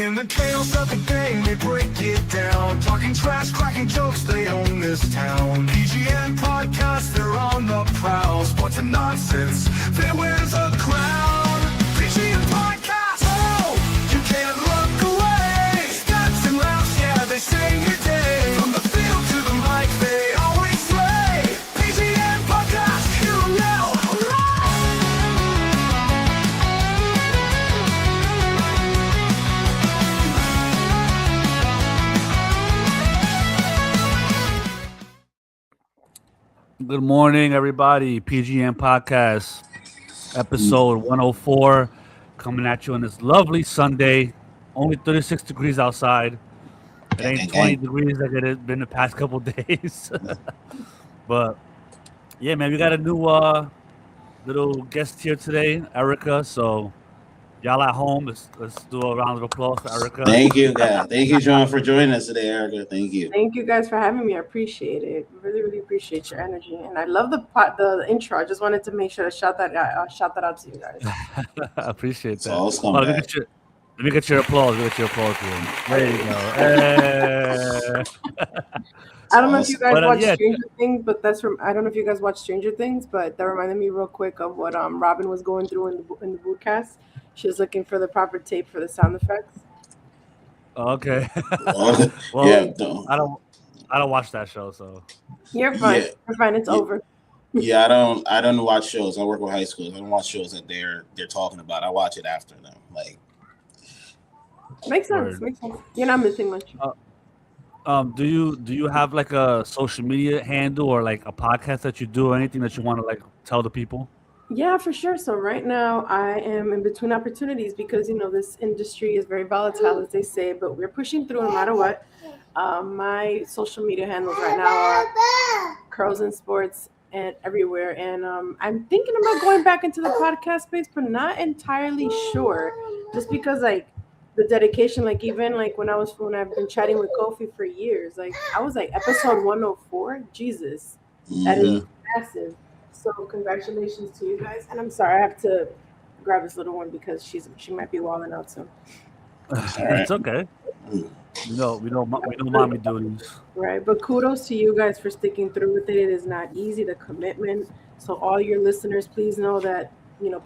In the chaos of the game, they break it down. Talking trash, cracking jokes, they own this town. PGN podcast, they're on the prowl. Sports and nonsense, they wears a crown. PGN podcast, oh, you can't look away. Stats and laughs, yeah, they sing your day. From the field to the mic, they always slay. PGN podcast, hear 'em now. Good morning, everybody. PGN Podcast, episode 104, coming at you on this lovely Sunday. Only 36 degrees outside. It ain't 20 degrees like it has been the past couple days. But, yeah, man, we got a new little guest here today, Erica. So, y'all at home, let's do a round of applause for Erica. Thank you, guys. Thank you, John, for joining us today, Erica. Thank you. Thank you guys for having me. I appreciate it. Really, really appreciate your energy, and I love the intro. I just wanted to make sure to shout that out to you guys. I appreciate that. All Let me get your applause. Here. There you go. Hey. I don't know if you guys watch yeah. Stranger Things, but I don't know if you guys watch Stranger Things, but that reminded me real quick of what Robin was going through in the bootcast. She was looking for the proper tape for the sound effects. Okay. Well, yeah, I don't watch that show, so you're fine. Yeah. You're fine. It's over. Yeah, I don't watch shows. I work with high schools. I don't watch shows that they're talking about. I watch it after them. Like, makes sense. You're not missing much. Do you have like a social media handle or like a podcast that you do or anything that you want to like tell the people? Yeah, for sure. So right now I am in between opportunities because, this industry is very volatile, as they say, but we're pushing through no matter what. My social media handles right now are Curls and Sports and everywhere. And I'm thinking about going back into the podcast space, but not entirely sure. Just because like the dedication, like even like when I've been chatting with Kofi for years, like I was like episode 104. Jesus, that is massive. So congratulations to you guys, and I'm sorry I have to grab this little one because she might be walling out soon. It's okay. We know mommy duties. Right, but kudos to you guys for sticking through with it. It is not easy, the commitment. So all your listeners, please know that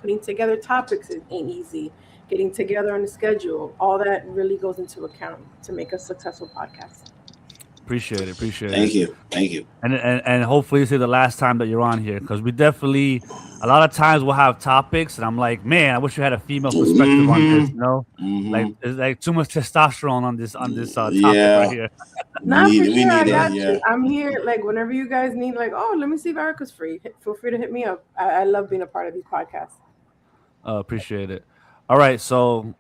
putting together topics ain't easy. Getting together on the schedule, all that really goes into account to make a successful podcast. Appreciate it. Thank you. And hopefully this is the last time that you're on here because we definitely a lot of times we'll have topics and I'm like, man, I wish you had a female perspective on this. Like it's like too much testosterone on this topic right here. Not for sure. I got you. I'm here like whenever you guys need. Like, oh, let me see if Erica's free. Feel free to hit me up. I love being a part of these podcasts. Appreciate it. All right, so.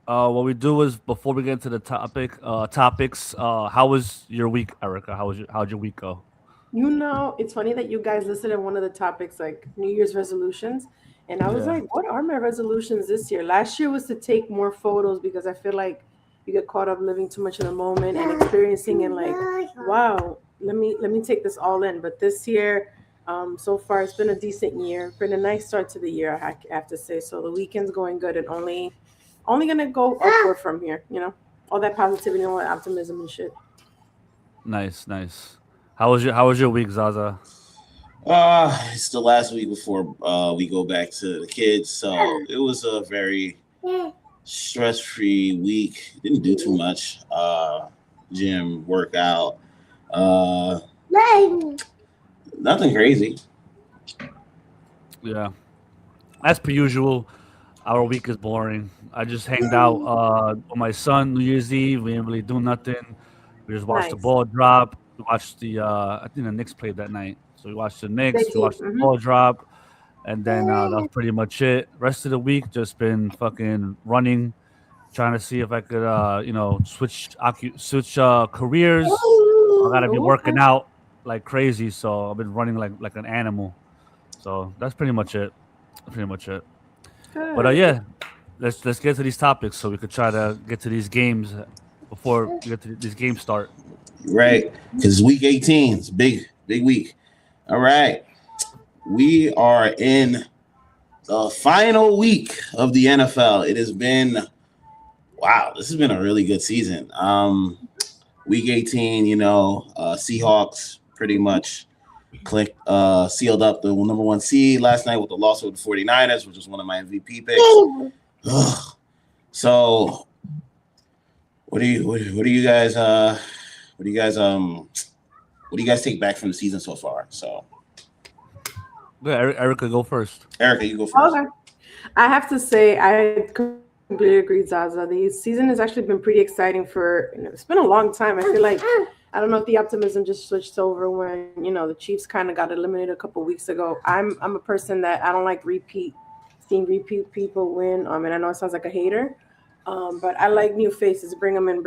What we do is before we get into the topics. How was your week, Erica? How'd your week go? It's funny that you guys listed in one of the topics like New Year's resolutions, and I was like, what are my resolutions this year? Last year was to take more photos because I feel like you get caught up living too much in the moment and experiencing and like, wow, let me take this all in. But this year, so far it's been a decent year. Been a nice start to the year, I have to say. So the weekend's going good and only gonna go upward from here, all that positivity and all that optimism and shit. Nice. How was your week, Zaza? It's the last week before we go back to the kids, so it was a very stress-free week. Didn't do too much. Gym, workout, nothing crazy. Yeah, as per usual. Our week is boring. I just hanged out with my son New Year's Eve. We didn't really do nothing. We just watched the ball drop. We watched I think the Knicks played that night. So we watched the Knicks, we watched the ball drop, and then that was pretty much it. Rest of the week, just been fucking running, trying to see if I could, switch careers. I gotta be working out like crazy, so I've been running like an animal. So that's pretty much it. But yeah, let's get to these topics so we could try to get to these games before we get to these games start. Right, because week 18 is big week. All right, we are in the final week of the NFL. It has been Wow, this has been a really good season. Week 18, Seahawks pretty much sealed up the number one seed last night with the loss of the 49ers, which was one of my MVP picks. Ugh. So what do you guys take back from the season so far? So Erica, go first. Erica, you go first. Okay. I have to say, I completely agree, Zaza. The season has actually been pretty exciting it's been a long time. I feel like, I don't know if the optimism just switched over when, the Chiefs kind of got eliminated a couple weeks ago. I'm a person that I don't like seeing repeat people win. And I know it sounds like a hater, but I like new faces. Bring them in.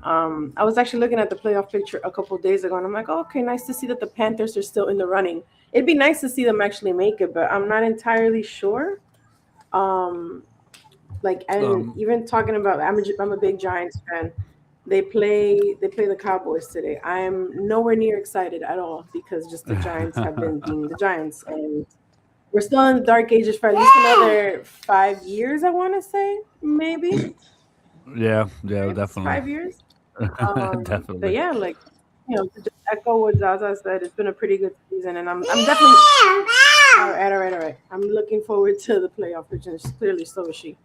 I was actually looking at the playoff picture a couple days ago, and I'm like, oh, okay, nice to see that the Panthers are still in the running. It'd be nice to see them actually make it, but I'm not entirely sure. Even talking about, I'm a big Giants fan. They play the Cowboys today. I am nowhere near excited at all because just the Giants have been being the Giants, and we're still in the dark ages for at least another 5 years. I want to say maybe. Yeah, definitely 5 years. Definitely. But yeah, to just echo what Zaza said, it's been a pretty good season, and I'm definitely all right. I'm looking forward to the playoff, which is clearly so is she.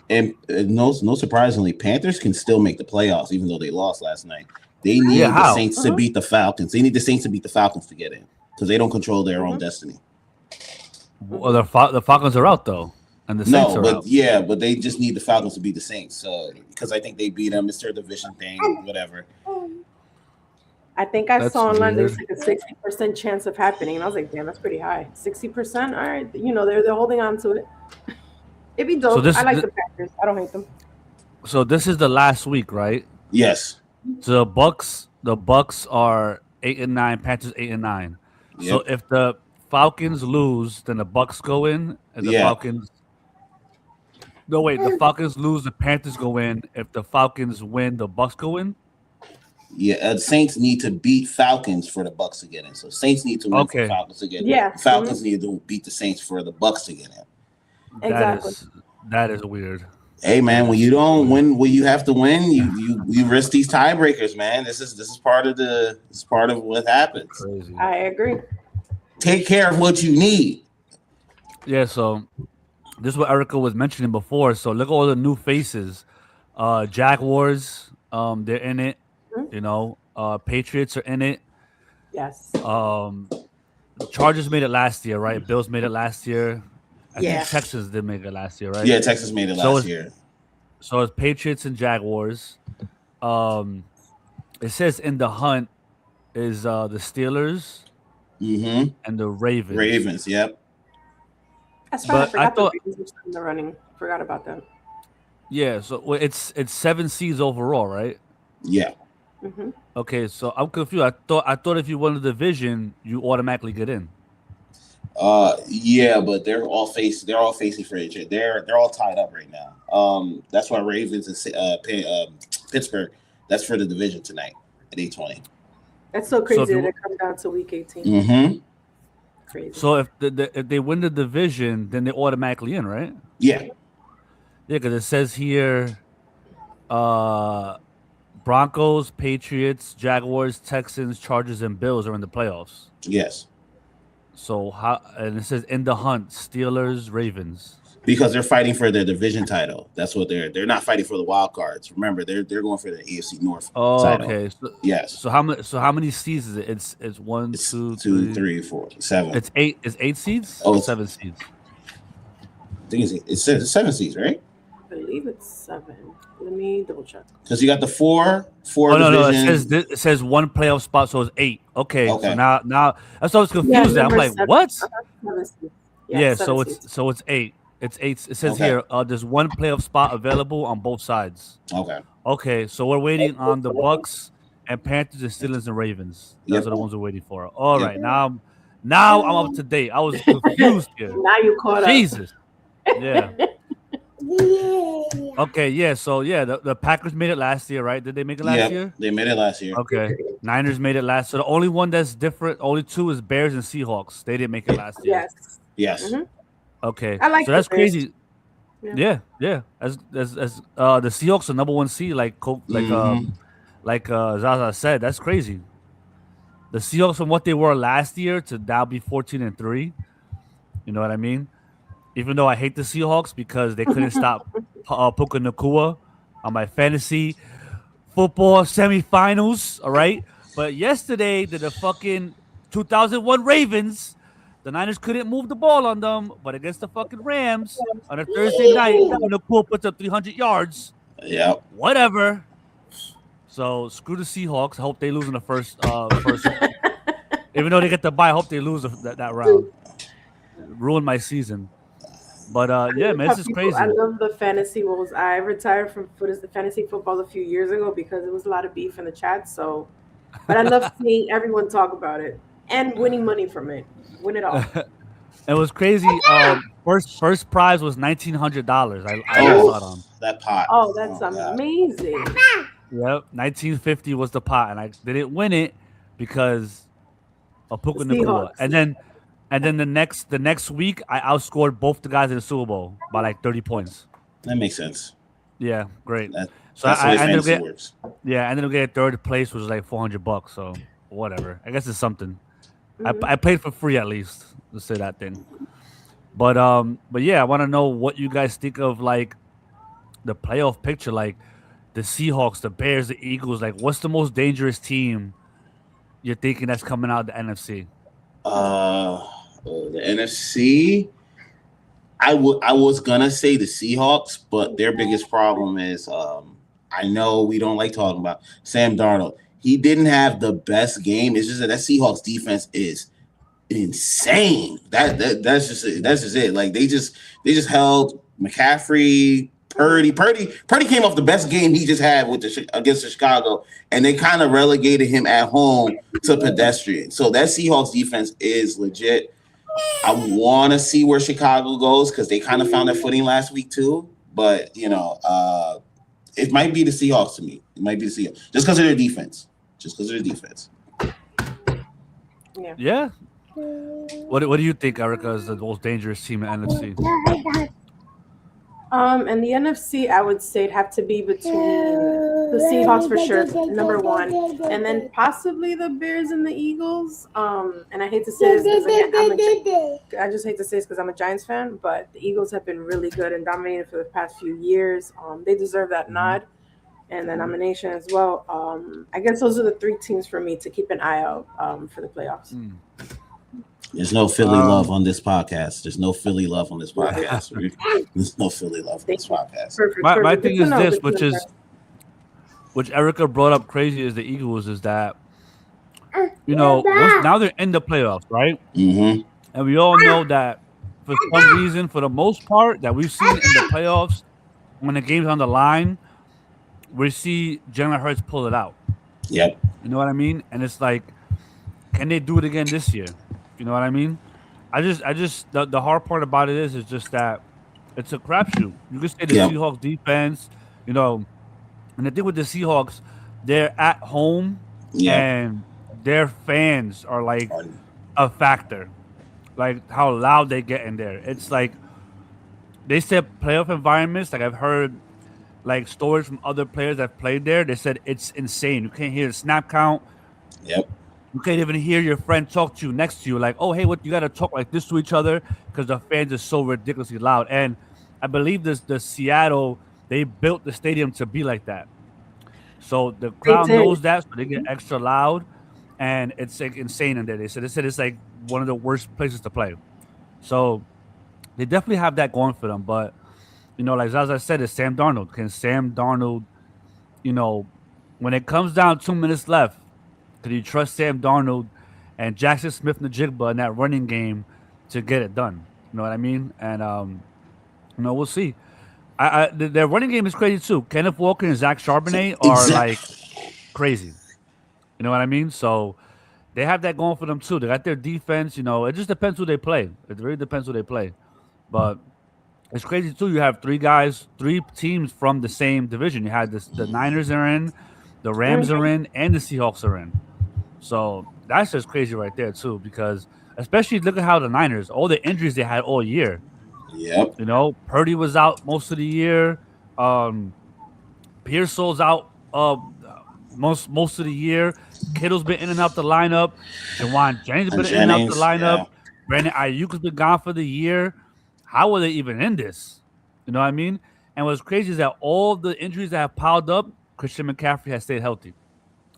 And no surprisingly, Panthers can still make the playoffs even though they lost last night. They need the Saints to beat the Falcons. They need the Saints to beat the Falcons to get in because they don't control their own destiny. Well, the Falcons are out though, and the Saints are out. Yeah, but they just need the Falcons to beat the Saints. So because I think they beat them, it's their division thing, whatever. I think I saw online there's like a 60% chance of happening, and I was like, damn, that's pretty high. 60%, all right. They're holding on to it. It'd be dope. I like the Packers. I don't hate them. So this is the last week, right? Yes. So the Bucks are 8-9, Panthers 8-9. Yep. So if the Falcons lose, then the Bucks go in, and the Falcons. No, wait. The Falcons lose, the Panthers go in. If the Falcons win, the Bucks go in. Yeah, the Saints need to beat Falcons for the Bucks to get in. So Saints need to win for Falcons to get in. Yeah. Falcons need to beat the Saints for the Bucks to get in. Exactly. That is weird. Hey man, when you don't win, when you have to win, you risk these tiebreakers, man. This is part of what happens. Crazy. I agree. Take care of what you need. Yeah, so this is what Erica was mentioning before. So look at all the new faces. Jaguars, they're in it. Patriots are in it. Yes. Chargers made it last year, right? Bills made it last year. I think Yes. Texas did make it last year, right? Yeah, Texas made it last year. So it's Patriots and Jaguars. It says in the hunt is the Steelers and the Ravens. Ravens, yep. That's right. I thought the Ravens were in the running. Forgot about that. Yeah, so it's 7 seeds overall, right? Yeah. Mm-hmm. Okay, so I'm confused. I thought if you won the division, you automatically get in. Yeah, but they're all facing for each other. They're all tied up right now. That's why Ravens and Pittsburgh. That's for the division tonight at 8:20. That's so crazy that it comes down to week 18. Mm-hmm. Crazy. So if they win the division, then they're automatically in, right? Yeah. Yeah, because it says here, Broncos, Patriots, Jaguars, Texans, Chargers, and Bills are in the playoffs. Yes. So and it says in the hunt, Steelers, Ravens. Because they're fighting for their division title. That's what they're not fighting for the wild cards. Remember, they're going for the AFC North title. Okay. So, yes. So how many seeds is it? It's 1, 2, 3, 4, 7. It's 8. It's 8 seeds. Oh, 7 seeds. I think it's 7 seeds, right? I believe it's 7. Let me double check. Because you got the four Oh no, divisions. it says 1 playoff spot, so it's 8. Okay. So now that's why I was confused. Yeah, I'm like, 7. what? 7 seeds. Yeah. 7 So it's 8. It's 8. It says here, there's 1 playoff spot available on both sides. Okay. Okay. So we're waiting on the Bucks and Panthers and Steelers and Ravens. Those are the ones we're waiting for. All right. Now I'm up to date. I was confused here. Now you caught up. Jesus. Yeah. Okay, yeah. So the Packers made it last year, right? Did they make it last year? They made it last year. Okay. Niners made it last. So the only one that's different, only 2 is Bears and Seahawks. They didn't make it last year. Yes. Yes. Mm-hmm. Okay. I like so that's the Bears. crazy. Yeah. As the Seahawks are number one seed, Mm-hmm. Zaza said, that's crazy. The Seahawks from what they were last year to now be 14-3. You know what I mean? Even though I hate the Seahawks because they couldn't stop Puka Nakua on my fantasy football semifinals. All right, but yesterday the fucking 2001 Ravens, the Niners couldn't move the ball on them, but against the fucking Rams on a Thursday night, Puka Nakua puts up 300 yards. Yep. Whatever. So screw the Seahawks. I hope they lose in the first. Even though they get the bye, I hope they lose that round. Ruin my season. But yeah, man, this is crazy. I love the fantasy rules. I retired from the fantasy football a few years ago because there was a lot of beef in the chat. So, but I love seeing everyone talk about it and winning money from it. Win it all. It was crazy. First prize was $1,900. I Oh, lost out on. that pot. Oh, that's God. amazing. Yep, 1950 was the pot, and I didn't win it because of Puka The Nakua. Seahawks. And then the next week, I outscored both the guys in the Super Bowl by like 30 points. That makes sense. Yeah, great. So That's the way fantasy ended up works. I ended up getting third place, which was like $400. So whatever. I guess it's something. Mhm. I played for free at least. Let's say that thing. But yeah, I want to know what you guys think of like the playoff picture, like the Seahawks, the Bears, the Eagles. Like, what's the most dangerous team you're thinking that's coming out of the NFC? The NFC. I was gonna say the Seahawks, but their biggest problem is I know we don't like talking about Sam Darnold. He didn't have the best game. It's just that Seahawks defense is insane. That's just it. That's just it. Like they just held McCaffrey, Purdy came off the best game he just had with against the Chicago, and they kind of relegated him at home to pedestrian. So that Seahawks defense is legit. I want to see where Chicago goes because they kind of found their footing last week too. But it might be the Seahawks to me. It might be the Seahawks just because of their defense. Yeah. What do you think, Erica, is the most dangerous team in NFC? And the NFC, I would say it'd have to be between the Seahawks for sure, number one, and then possibly the Bears and the Eagles. And I hate to say this because I just hate to say this because I'm a Giants fan, but the Eagles have been really good and dominated for the past few years. They deserve that nod and the nomination as well. I guess those are the three teams for me to keep an eye out for the playoffs. There's no Philly love on this podcast. There's no Philly love on this podcast. Perfect. My Good thing to is know, this, good to know. which Erica brought up crazy is the Eagles, is that now they're in the playoffs, right? Mm-hmm. And we all know that for some reason, for the most part, that we've seen in the playoffs, when the game's on the line, we see Jalen Hurts pull it out. Yep. You know what I mean? And it's like, can they do it again this year? You know what I mean? I just the hard part about it is just that it's a crapshoot. You could say the Seahawks defense, and the thing with the Seahawks, they're at home and their fans are like a factor. Like how loud they get in there. It's like they said playoff environments, like I've heard like stories from other players that played there. They said it's insane. You can't hear the snap count. Yep. You can't even hear your friend talk to you next to you, like, oh, hey, what you got to talk like this to each other because the fans are so ridiculously loud. And I believe the Seattle, they built the stadium to be like that. So the crowd knows that, so they get extra loud, and it's like insane in there. They said it's like one of the worst places to play. So they definitely have that going for them. But, like Zaza said, it's Sam Darnold. Can Sam Darnold, when it comes down 2 minutes left, can you trust Sam Darnold and Jackson Smith-Njigba in that running game to get it done? You know what I mean? And we'll see. Their running game is crazy too. Kenneth Walker and Zach Charbonnet are like crazy. You know what I mean? So they have that going for them too. They got their defense. It just depends who they play. It really depends who they play. But it's crazy too. You have three teams from the same division. You had the Niners are in, the Rams are in, and the Seahawks are in. So that's just crazy right there too, because especially look at how the Niners, all the injuries they had all year. Yep. You know, Purdy was out most of the year. Pearsall's out most of the year. Kittle's been in and out the lineup. Jawan Jennings And been in and out the Jennings, lineup. yeah. Brandon Ayuk's been gone for the year. How are they even in this? You know what I mean? And what's crazy is that all the injuries that have piled up, Christian McCaffrey has stayed healthy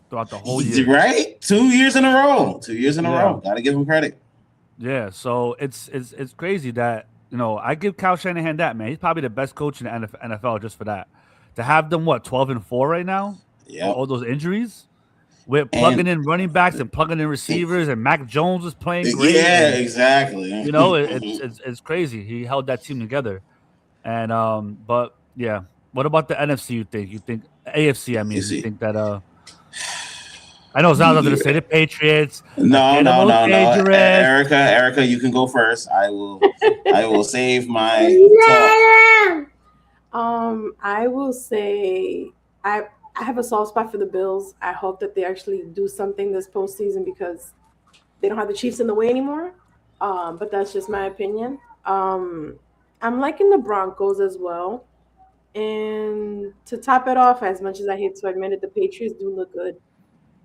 throughout the whole year. Right? 2 years in a row. 2 years in a row. Got to give him credit. Yeah, so it's crazy that, you know, I give Kyle Shanahan that, man. He's probably the best coach in the NFL just for that. To have them, 12-4 right now? Yeah. All those injuries? With plugging in running backs and plugging in receivers, and Mac Jones was playing great. Yeah, and, exactly. You know, it's crazy. He held that team together. And but yeah, what about the NFC? You think AFC? I mean, you think that I know Zal's going to say the Patriots. No. Erica, you can go first. I will save my talk. I will say I have a soft spot for the Bills. I hope that they actually do something this postseason because they don't have the Chiefs in the way anymore. But that's just my opinion. I'm liking the Broncos as well. And to top it off, as much as I hate to admit it, the Patriots do look good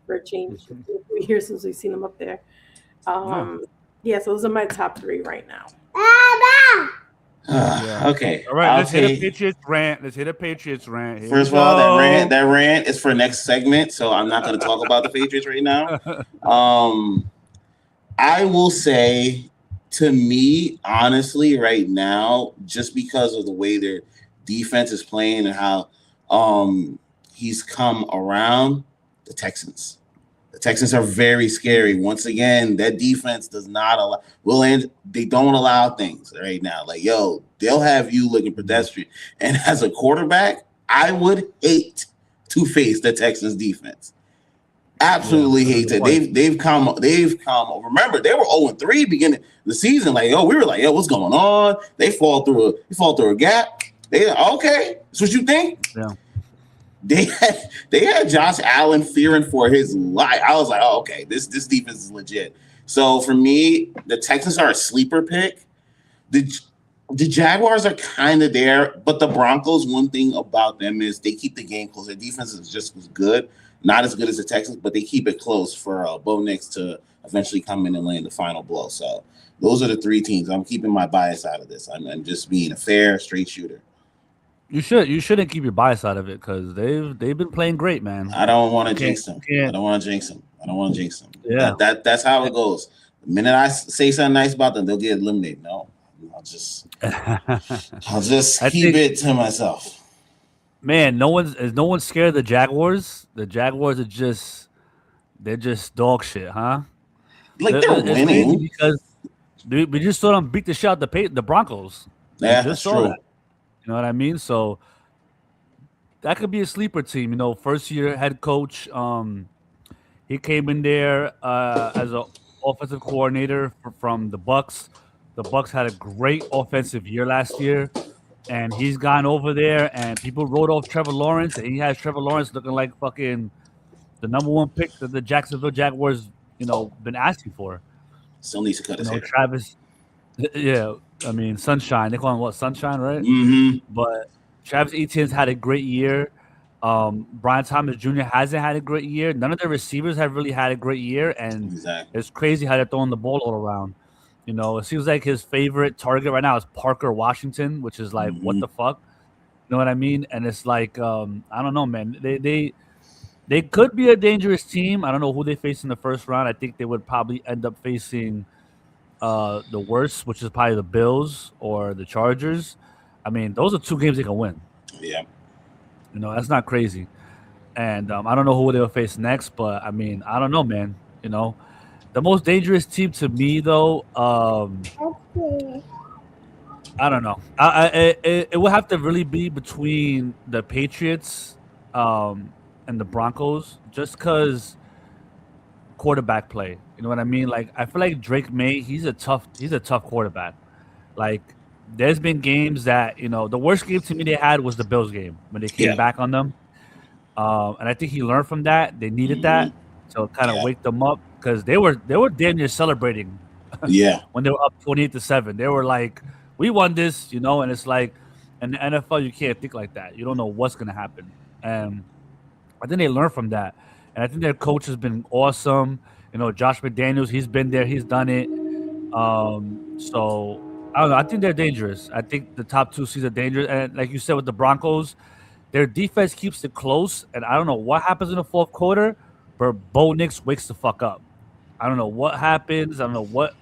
for a change. It's been 3 years since we've seen them up there. Yeah, so those are my top three right now. Okay. All right, let's hit a Patriots rant. Here First of all, that rant is for next segment, so I'm not going to talk about the Patriots right now. I will say, to me, honestly, right now, just because of the way their defense is playing and how he's come around, the Texans. The Texans are very scary. Once again, that defense does not allow. They don't allow things right now. Like, they'll have you looking pedestrian. And as a quarterback, I would hate to face the Texans defense. Absolutely hate it. They've come. Remember, they were 0-3 beginning of the season. Like, we were like, what's going on? They fall through a gap. Okay, that's what you think? Yeah. They had Josh Allen fearing for his life. I was like, okay, this defense is legit. So for me, the Texans are a sleeper pick. The Jaguars are kind of there, but the Broncos, one thing about them is they keep the game close. Their defense is just as good. Not as good as the Texans, but they keep it close for Bo Nix to eventually come in and land the final blow. So those are the three teams. I'm keeping my bias out of this. I'm just being a fair, straight shooter. You shouldn't keep your bias out of it because they've been playing great, man. I don't want to jinx them. I don't want to jinx them. Yeah, that's how it goes. The minute I say something nice about them, they'll get eliminated. No, I'll just keep it to myself. Man, no one's scared of the Jaguars. The Jaguars are just dog shit, huh? Like they're winning because we just saw them beat the shit out the Broncos. Yeah, that's true. That. You know what I mean? So that could be a sleeper team. You know, first year head coach. He came in there as an offensive coordinator from the Bucks. The Bucks had a great offensive year last year, and he's gone over there. And people wrote off Trevor Lawrence, and he has Trevor Lawrence looking like fucking the number one pick that the Jacksonville Jaguars, been asking for. Still needs to cut his hair. Travis. Yeah, I mean, Sunshine. They call him what? Sunshine, right? Mm-hmm. But Travis Etienne's had a great year. Brian Thomas Jr. hasn't had a great year. None of the receivers have really had a great year, and It's crazy how they're throwing the ball all around. It seems like his favorite target right now is Parker Washington, which is like, what the fuck? You know what I mean? And it's like, I don't know, man. They could be a dangerous team. I don't know who they face in the first round. I think they would probably end up facing the worst, which is probably the Bills or the Chargers. I mean, those are two games they can win. Yeah. That's not crazy. And I don't know who they'll face next, but I mean, I don't know, man. The most dangerous team to me, though, I don't know. It will have to really be between the Patriots and the Broncos, just because quarterback play. You know what I mean? Like, I feel like Drake May, he's a tough quarterback. Like, there's been games that, the worst game to me they had was the Bills game when they came back on them. And I think he learned from that. They needed that to kind of wake them up because they were damn near celebrating. Yeah. When they were up 28-7, they were like we won this, and it's like in the NFL you can't think like that. You don't know what's gonna happen, and I think they learned from that, and I think their coach has been awesome. Josh McDaniels, he's been there, he's done it. So I don't know. I think they're dangerous. I think the top two seeds are dangerous, and like you said with the Broncos, their defense keeps it close, and I don't know what happens in the fourth quarter, but Bo Nix wakes the fuck up. I don't know what happens. I don't know what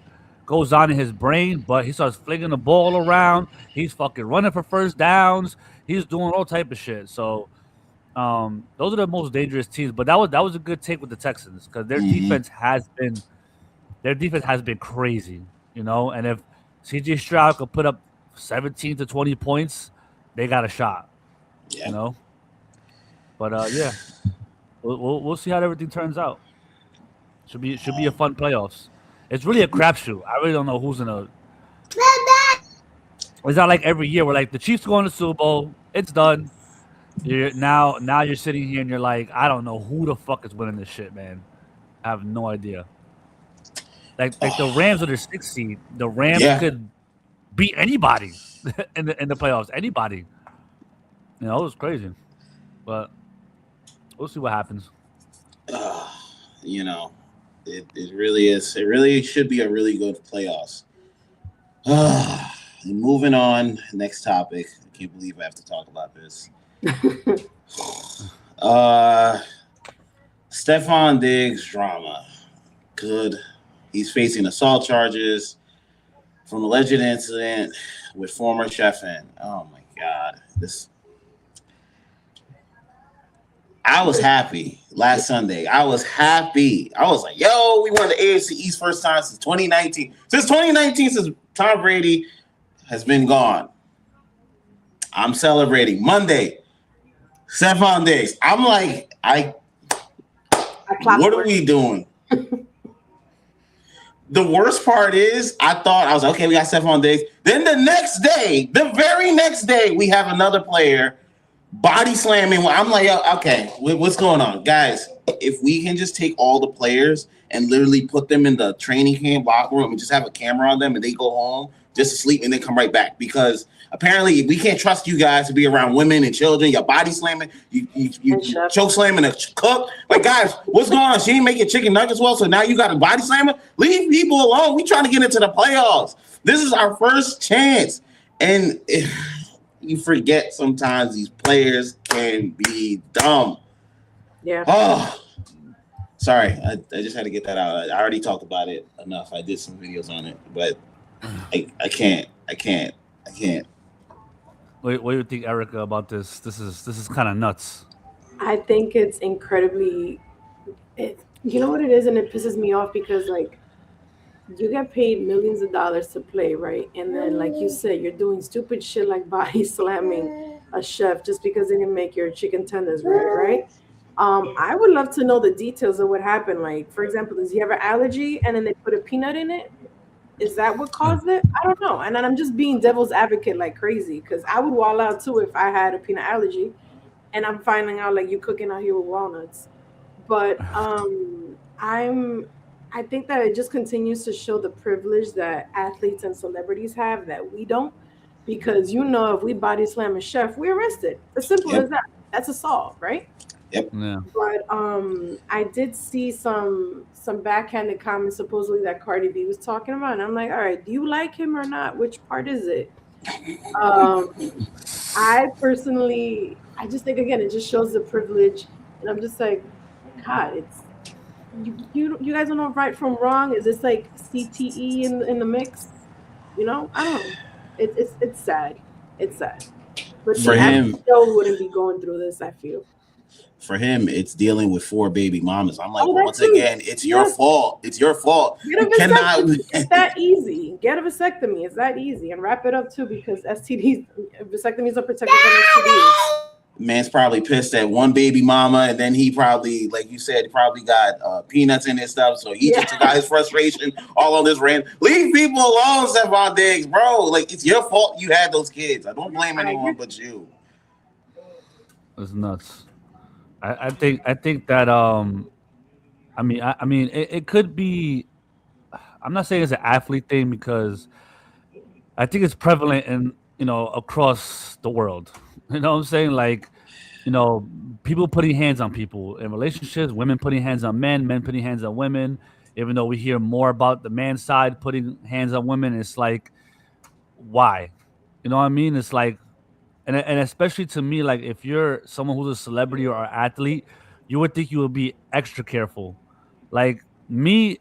goes on in his brain, but he starts flinging the ball around. He's fucking running for first downs. He's doing all type of shit. So those are the most dangerous teams. But that was a good take with the Texans because their defense has been crazy, And if CJ Stroud could put up 17 to 20 points, they got a shot. Yeah. But yeah, we'll see how everything turns out. Should be a fun playoffs. It's really a crapshoot. I really don't know who's gonna. It's not like every year we're like the Chiefs going to the Super Bowl. It's done. Now you're sitting here and you're like, I don't know who the fuck is winning this shit, man. I have no idea. Like the Rams are their 6th seed. The Rams could beat anybody in the playoffs. Anybody. It was crazy. But we'll see what happens. It really is. It really should be a really good playoffs. Moving on, next topic. I can't believe I have to talk about this. Stefon Diggs drama. Good. He's facing assault charges from alleged incident with former Stefon. Oh my God. I was happy last Sunday. I was happy. I was like, yo, we won the AFC East first time since 2019. Since Tom Brady has been gone. I'm celebrating. Monday, Stefon Diggs. I'm like, what are we doing? The worst part is I was like, okay, we got Stefon Diggs. Then the very next day, we have another player body slamming. I'm like, okay, what's going on? Guys, if we can just take all the players and literally put them in the training camp locker room and just have a camera on them and they go home just to sleep and then come right back. Because apparently we can't trust you guys to be around women and children. You're body slamming, you choke slamming a cook. Like, guys, what's going on? She ain't making chicken nuggets well, so now you got a body slammer? Leave people alone. We trying to get into the playoffs. This is our first chance. And you forget sometimes these players can be dumb. Yeah. Oh, sorry. I just had to get that out. I already talked about it enough. I did some videos on it, but I can't. What do you think, Erica, about this? This is kind of nuts. I think it's incredibly. You know what it is, and it pisses me off because you get paid millions of dollars to play, right? And then, like you said, you're doing stupid shit like body slamming a chef just because they didn't make your chicken tenders right? I would love to know the details of what happened. Like, for example, does he have an allergy and then they put a peanut in it? Is that what caused it? I don't know. And then I'm just being devil's advocate like crazy because I would wall out too if I had a peanut allergy and I'm finding out like you cooking out here with walnuts. But I think that it just continues to show the privilege that athletes and celebrities have that we don't, because if we body slam a chef, we're arrested. As simple as that. That's assault, right? Yep. Yeah. But I did see some backhanded comments supposedly that Cardi B was talking about, and I'm like, all right, do you like him or not? Which part is it? I personally, I just think again, it just shows the privilege, and I'm just like, God, it's. You guys don't know right from wrong? Is this like CTE in the mix? I don't know. It's sad. It's sad. But for him, still wouldn't be going through this. I feel. For him, it's dealing with 4 baby mamas. I'm like, once again, it's your fault. It's your fault. It's that easy. Get a vasectomy. It's that easy, and wrap it up too because vasectomies are protected from STDs. Man's probably pissed at 1 baby mama, and then he probably, like you said, got peanuts in his stuff. So he just took out his frustration all on this rant. Leave people alone, Stefon Diggs, bro. Like, it's your fault you had those kids. I don't blame anyone but you. It's nuts. I think that I mean it could be. I'm not saying it's an athlete thing because I think it's prevalent in across the world. You know what I'm saying? Like, people putting hands on people in relationships, women putting hands on men, men putting hands on women. Even though we hear more about the man side putting hands on women, it's like, why? You know what I mean? It's like, and especially to me, like if you're someone who's a celebrity or an athlete, you would think you would be extra careful. Like me,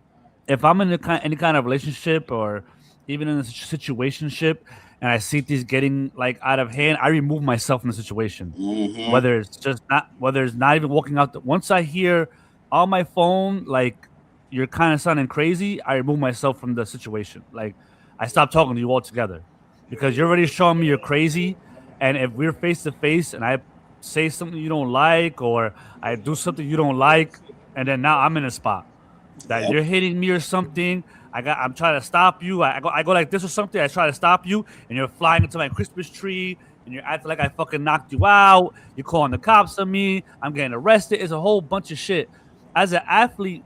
if I'm in any kind of relationship or even in a situationship, and I see things getting like out of hand, I remove myself from the situation. Mm-hmm. Whether it's not even walking out. Once I hear on my phone like you're kind of sounding crazy, I remove myself from the situation. Like I stop talking to you altogether because you're already showing me you're crazy. And if we're face to face and I say something you don't like or I do something you don't like, and then now I'm in a spot that Yep. you're hitting me or something. I'm trying to stop you. I go like this or something. I try to stop you, and you're flying into my Christmas tree, and you're acting like I fucking knocked you out. You're calling the cops on me. I'm getting arrested. It's a whole bunch of shit. As an athlete,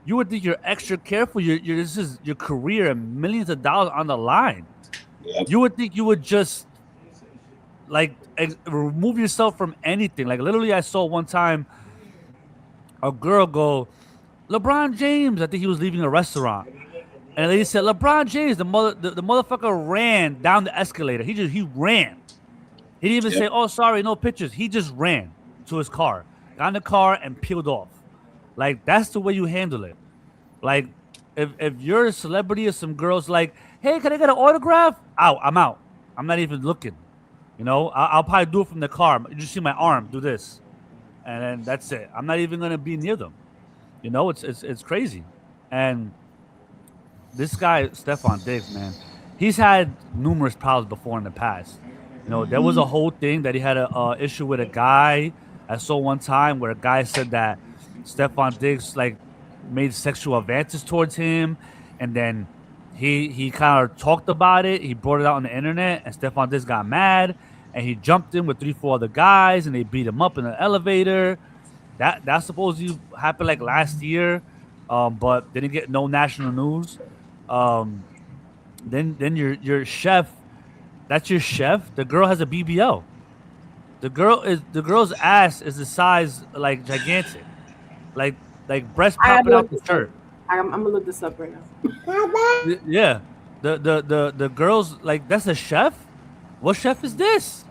you would think you're extra careful. This is your career and millions of dollars on the line. Yep. You would think you would just like remove yourself from anything. Like literally, I saw one time a girl go, LeBron James. I think he was leaving a restaurant. And the lady said, LeBron James, the motherfucker ran down the escalator. He ran. He didn't even Yep. say, oh, sorry, no pictures. He just ran to his car, got in the car and peeled off. Like, that's the way you handle it. Like, if you're a celebrity or some girls like, hey, can I get an autograph? Out, I'm out. I'm not even looking. I'll probably do it from the car. You just see my arm, do this. And then that's it. I'm not even going to be near them. It's crazy. And this guy, Stefon Diggs, man, he's had numerous problems before in the past. There was a whole thing that he had a issue with a guy. I saw one time where a guy said that Stefon Diggs like made sexual advances towards him, and then he kind of talked about it. He brought it out on the internet, and Stefon Diggs got mad, and he jumped in with 3, 4 other guys, and they beat him up in the elevator. That supposedly happened like last year, but didn't get no national news. Then your chef, that's your chef. The girl has a BBL. The girl's ass is the size like gigantic, like breast I gotta popping out look the this up. shirt. I'm gonna look this up right now. Yeah, the girl's like that's a chef. What chef is this?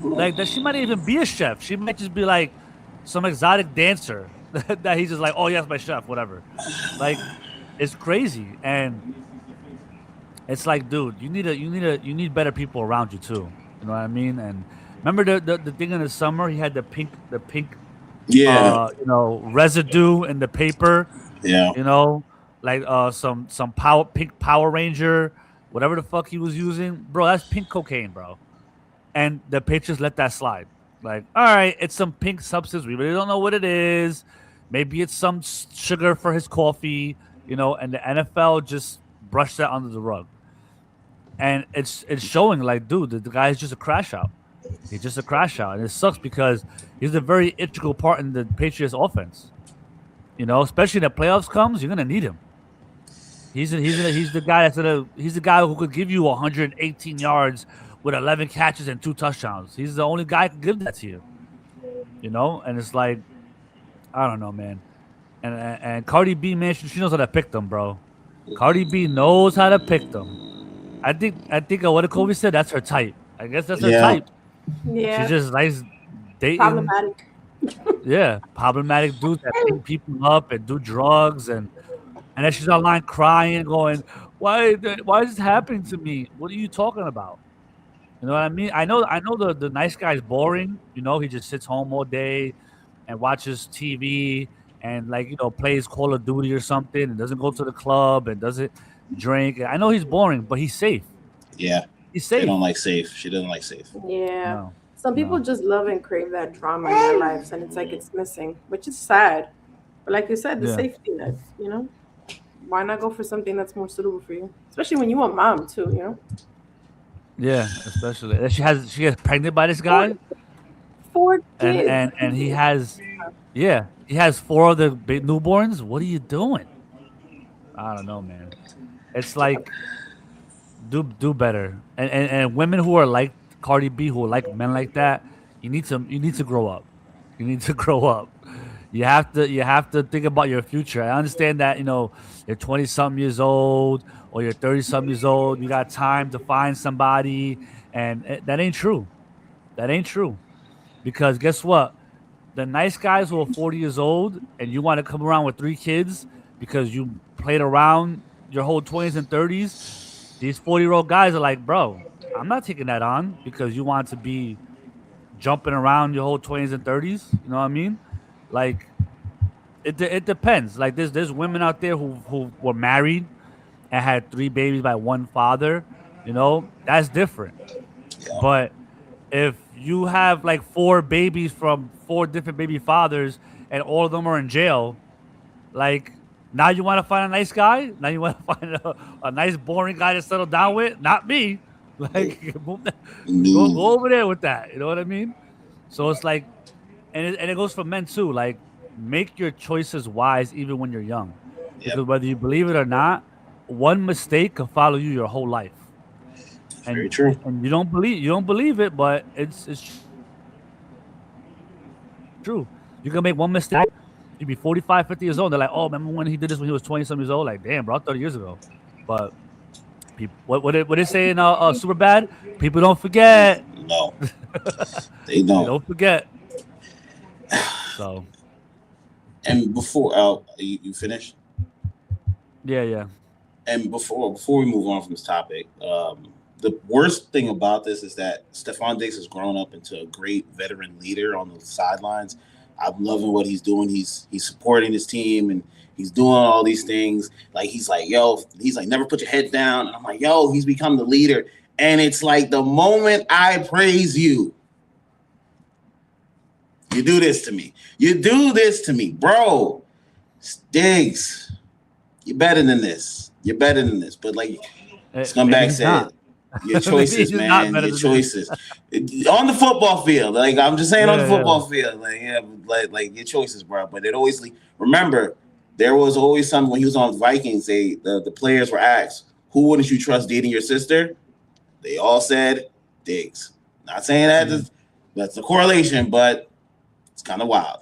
Like that she might even be a chef. She might just be like some exotic dancer that he's just like, oh yes, my chef, whatever. Like it's crazy and. It's like, dude, you need better people around you too. You know what I mean? And remember the thing in the summer, he had the pink Yeah. residue in the paper. Yeah. Like some pink Power Ranger, whatever the fuck he was using, bro. That's pink cocaine, bro. And the Patriots let that slide. Like, all right, it's some pink substance. We really don't know what it is. Maybe it's some sugar for his coffee. And the NFL just brushed that under the rug. And it's showing like, dude, the guy is just a crash out. He's just a crash out, and it sucks because he's a very integral part in the Patriots offense. Especially when the playoffs comes, you're gonna need him. He's the guy he's the guy who could give you 118 yards with 11 catches and 2 touchdowns. He's the only guy who can give that to you. And it's like, I don't know, man. And Cardi B, man, she knows how to pick them, bro. Cardi B knows how to pick them. I think what Kobe said, that's her type. I guess that's her type. Yeah. She just likes dating. Problematic. Yeah, problematic dudes that beat people up and do drugs and then she's online crying, going, why is this happening to me? What are you talking about? You know what I mean? I know the nice guy's boring. He just sits home all day and watches TV and plays Call of Duty or something and doesn't go to the club and doesn't drink. I know he's boring, but he's safe. Yeah. He's safe. They don't like safe. She doesn't like safe. Yeah. No. Some people just love and crave that drama in their lives, and it's like it's missing, which is sad. But like you said, the safety net, why not go for something that's more suitable for you? Especially when you want mom too, Yeah, especially she gets pregnant by this guy. 4 kids. And he has 4 other big newborns. What are you doing? I don't know, man. It's like do better. And women who are like Cardi B, who are like men like that, you need to grow up. You need to grow up. You have to think about your future. I understand that, you're 20 something years old or you're 30 something years old. You got time to find somebody, and that ain't true. That ain't true. Because guess what? The nice guys who are 40 years old and you want to come around with 3 kids because you played around your whole 20s and 30s, these 40-year-old guys are like, bro, I'm not taking that on because you want to be jumping around your whole 20s and 30s. You know what I mean? Like, it depends. Like, there's women out there who were married and had 3 babies by one father. That's different. Yeah. But if you have like 4 babies from 4 different baby fathers and all of them are in jail, like, now you want to find a nice guy? Now you want to find a nice boring guy to settle down with? Not me. Like, go No. over there with that. You know what I mean? So it's like, and it goes for men too. Like, make your choices wise even when you're young, because Yep. whether you believe it or not, one mistake can follow you your whole life. Very And true. you don't believe it, but it's true. You can make one mistake. You be 45, 50 years old. They're like, oh, remember when he did this when he was 20 some years old? Like, damn, bro, 30 years ago. But what they say in Super Bad? People don't forget. No, they They don't. don't forget. So And before you finish. yeah. And before we move on from this topic, the worst thing about this is that Stefon Diggs has grown up into a great veteran leader on the sidelines. I'm loving what he's doing. He's supporting his team and he's doing all these things. Like he's like, yo, he's like, never put your head down. And I'm like, yo, he's become the leader. And it's like the moment I praise you, you do this to me. You do this to me, bro. Diggs, you're better than this. You're better than this. But like Scumbag said, your choices, man. Your choices. On the football field. Like I'm just saying on the football field. Like your choices, bro. But it always remember, there was always something when he was on the Vikings, the players were asked, who wouldn't you trust dating your sister? They all said Diggs. Not saying that's a correlation, but it's kind of wild.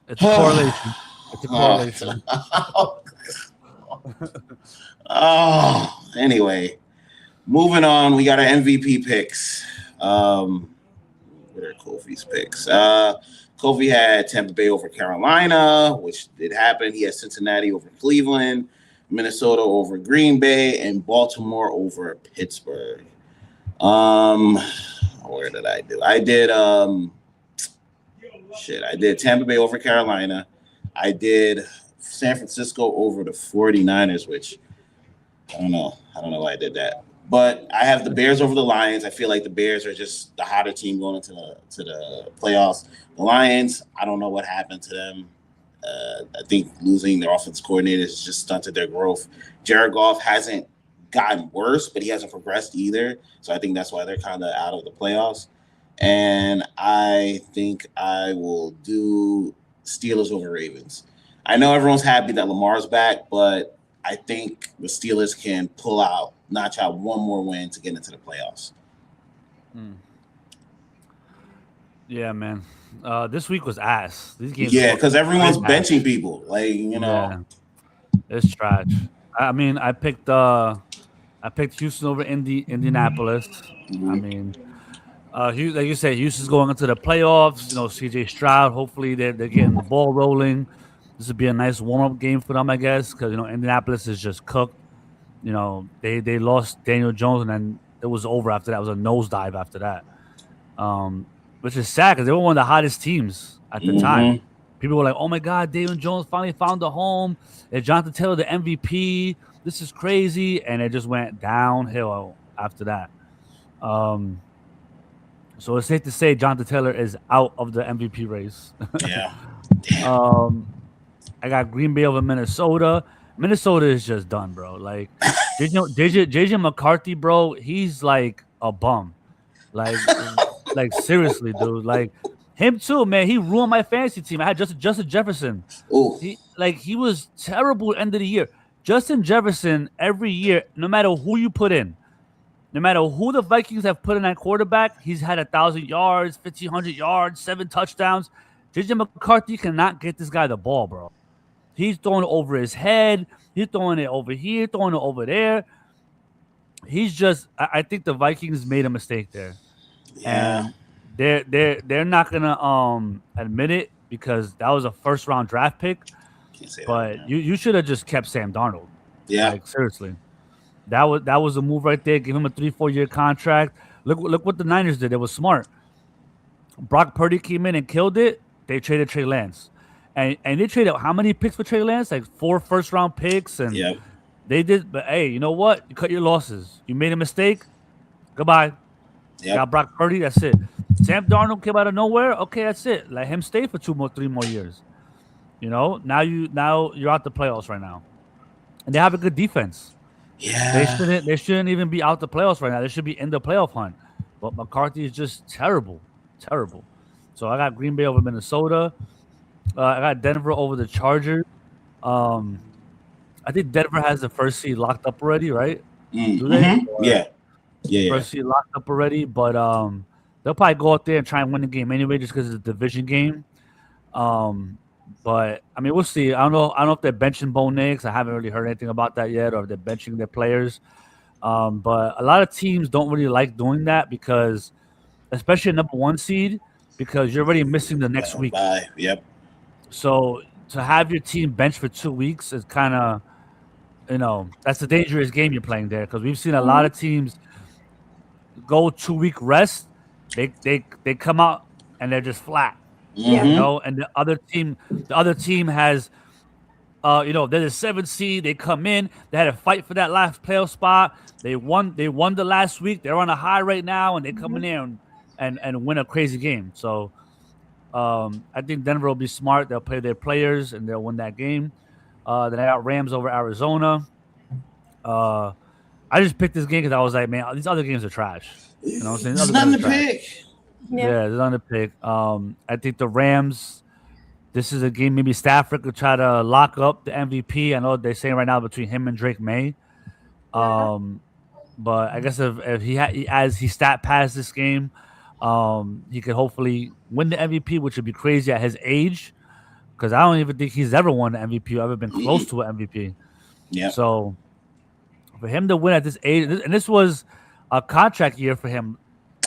It's a correlation. It's a correlation. Anyway, moving on. We got our MVP picks. What are Kofi's picks? Kofi had Tampa Bay over Carolina, which did happen. He had Cincinnati over Cleveland, Minnesota over Green Bay, and Baltimore over Pittsburgh. Where did I do? I did I did Tampa Bay over Carolina. I did San Francisco over the 49ers, which I don't know why I did that. But I have the Bears over the Lions. I feel like the Bears are just the hotter team going into the playoffs. The Lions, I don't know what happened to them. I think losing their offensive coordinator has just stunted their growth. Jared Goff hasn't gotten worse, but he hasn't progressed either. So I think that's why they're kind of out of the playoffs. And I think I will do Steelers over Ravens. I know everyone's happy that Lamar's back, but I think the Steelers can notch out one more win to get into the playoffs. Yeah, man. This week was ass. These games. Yeah, because everyone's benching people. Like, it's trash. I mean, I picked Houston over Indianapolis. Mm-hmm. I mean, like you said, Houston's going into the playoffs. CJ Stroud. Hopefully, they're getting the ball rolling. This would be a nice warm-up game for them, I guess, because Indianapolis is just cooked. They lost Daniel Jones, and then it was over after that. It was a nosedive after that, which is sad because they were one of the hottest teams at the time. People were like, "Oh my God, Daniel Jones finally found a home. And Jonathan Taylor, the MVP. This is crazy," and it just went downhill after that. So it's safe to say Jonathan Taylor is out of the MVP race. Yeah. I got Green Bay over Minnesota. Minnesota is just done, bro. Like JJ McCarthy, bro, he's like a bum. Like seriously, dude. Like him too, man. He ruined my fantasy team. I had Justin Jefferson. Oh. He was terrible at the end of the year. Justin Jefferson every year, no matter who you put in, no matter who the Vikings have put in at quarterback, he's had 1,000 yards, 1,500 yards, 7 touchdowns. JJ McCarthy cannot get this guy the ball, bro. He's throwing it over his head. He's throwing it over here, throwing it over there. He's just. I think the Vikings made a mistake there, and they're not gonna admit it because that was a first round draft pick. But you should have just kept Sam Darnold. Yeah, like seriously. That was a move right there. Give him a 3-4 year contract. Look what the Niners did. It was smart. Brock Purdy came in and killed it. They traded Trey Lance, and they traded how many picks for Trey Lance? Like 4 first round picks, and they did. But hey, you know what? You cut your losses. You made a mistake. Goodbye. Got Brock Purdy. That's it. Sam Darnold came out of nowhere. Okay, that's it. Let him stay for 3 more years. You know, now you're out the playoffs right now, and they have a good defense. Yeah, they shouldn't even be out the playoffs right now. They should be in the playoff hunt. But McCarthy is just terrible. So I got Green Bay over Minnesota. I got Denver over the Chargers. I think Denver has the first seed locked up already, right? Do they? Yeah. First seed locked up already, but they'll probably go out there and try and win the game anyway, just because it's a division game. But I mean, we'll see. I don't know if they're benching Bo Nix. I haven't really heard anything about that yet, or if they're benching their players. But a lot of teams don't really like doing that because, especially a number 1 seed, because you're already missing the next week. Yep. So to have your team bench for 2 weeks is kind of, that's a dangerous game you're playing there, because we've seen a lot of teams go 2-week rest. They come out and they're just flat. And the other team has, they're the 7th seed. They come in. They had to fight for that last playoff spot. They won the last week. They're on a high right now, and they come in there and win a crazy game. So I think Denver will be smart. They'll play their players, and they'll win that game. Then I got Rams over Arizona. I just picked this game because I was like, man, these other games are trash. You know what I'm saying? It's nothing to pick. Yeah, there's nothing to pick. I think the Rams, this is a game maybe Stafford could try to lock up the MVP. I know they're saying right now between him and Drake May. But I guess if he stat pads this game, he could hopefully win the MVP, which would be crazy at his age, because I don't even think he's ever won the MVP or ever been close to an MVP. Yeah. So for him to win at this age, and this was a contract year for him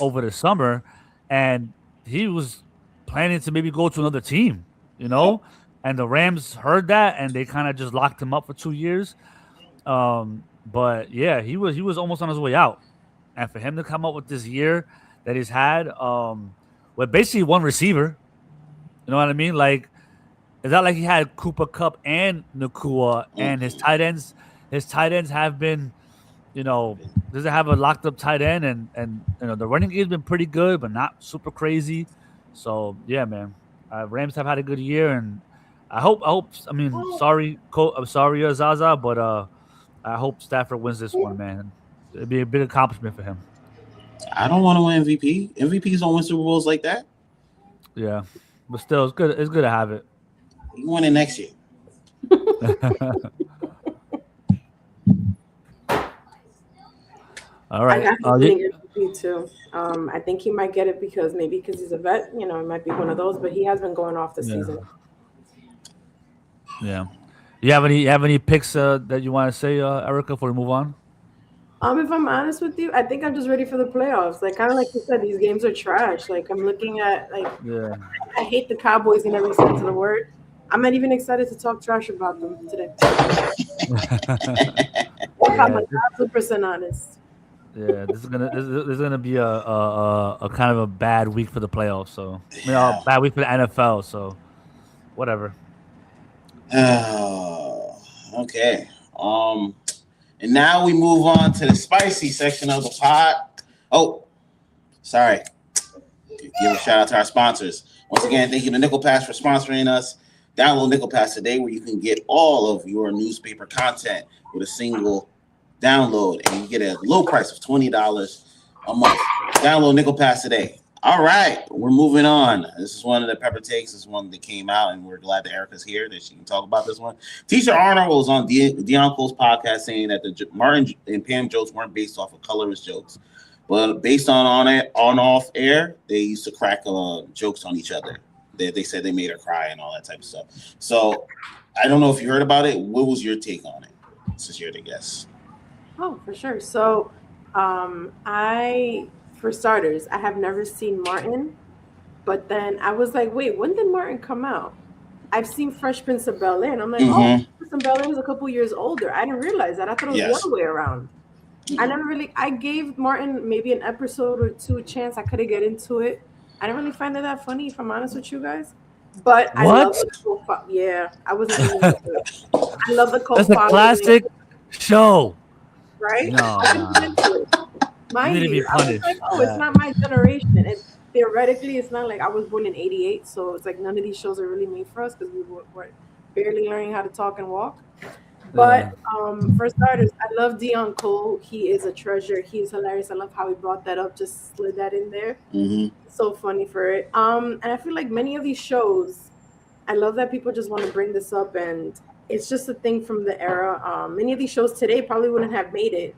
over the summer, and he was planning to maybe go to another team, and the Rams heard that, and they kind of just locked him up for 2 years. But yeah, he was almost on his way out, and for him to come up with this year that he's had, with basically one receiver, you know what I mean? Like, it's not like he had Cooper Kupp and Nakua, and his tight ends. His tight ends have been, doesn't have a locked up tight end, and the running game's been pretty good, but not super crazy. So yeah, man, Rams have had a good year, and I hope. I mean, sorry, Zaza, but I hope Stafford wins this one, man. It'd be a big accomplishment for him. I don't want to win MVP. MVPs don't win Super Bowls like that. Yeah, but still, it's good. It's good to have it. You win it next year. All right. I got MVP too. I think he might get it because he's a vet. It might be one of those, but he has been going off this season. Yeah. You have any picks that you want to say, Erica, before we move on? If I'm honest with you, I think I'm just ready for the playoffs. Like, kind of like you said, these games are trash. Like, I'm looking at I hate the Cowboys in every sense of the word. I'm not even excited to talk trash about them today. I'm 1,000% honest. Yeah, this is gonna be a kind of a bad week for the playoffs. So, a bad week for the NFL. So, whatever. Okay. And now we move on to the spicy section of the pod. Oh, sorry. Give a shout out to our sponsors. Once again, thank you to Nickel Pass for sponsoring us. Download Nickel Pass today, where you can get all of your newspaper content with a single download, and you get a low price of $20 a month. Download Nickel Pass today. All right, we're moving on. This is one of the Pepper Takes. This is one that came out, and we're glad that Erica's here that she can talk about this one. Teacher Arnold was on Deon Cole's podcast saying that the Martin and Pam jokes weren't based off of colorist jokes, but based on off air, they used to crack jokes on each other. They said they made her cry and all that type of stuff. So I don't know if you heard about it. What was your take on it? Since you're the guest. Oh, for sure. So, for starters, I have never seen Martin, but then I was like, wait, when did Martin come out? I've seen Fresh Prince of Bel-Air, and I'm like, oh, Prince of Bel-Air was a couple years older. I didn't realize that. I thought it was the other way around. I gave Martin maybe an episode or two chance. I couldn't get into it. I didn't really find it that funny, if I'm honest with you guys. But I love the co-following. Yeah, I wasn't even into it. I love the co-following. That's a classic show. Right? No. Mind you, I was like, it's not my generation. And theoretically, it's not like I was born in 88. So it's like none of these shows are really made for us because we were barely learning how to talk and walk. But for starters, I love Deon Cole. He is a treasure. He's hilarious. I love how he brought that up, just slid that in there. So funny for it. And I feel like many of these shows, I love that people just want to bring this up, and it's just a thing from the era. Many of these shows today probably wouldn't have made it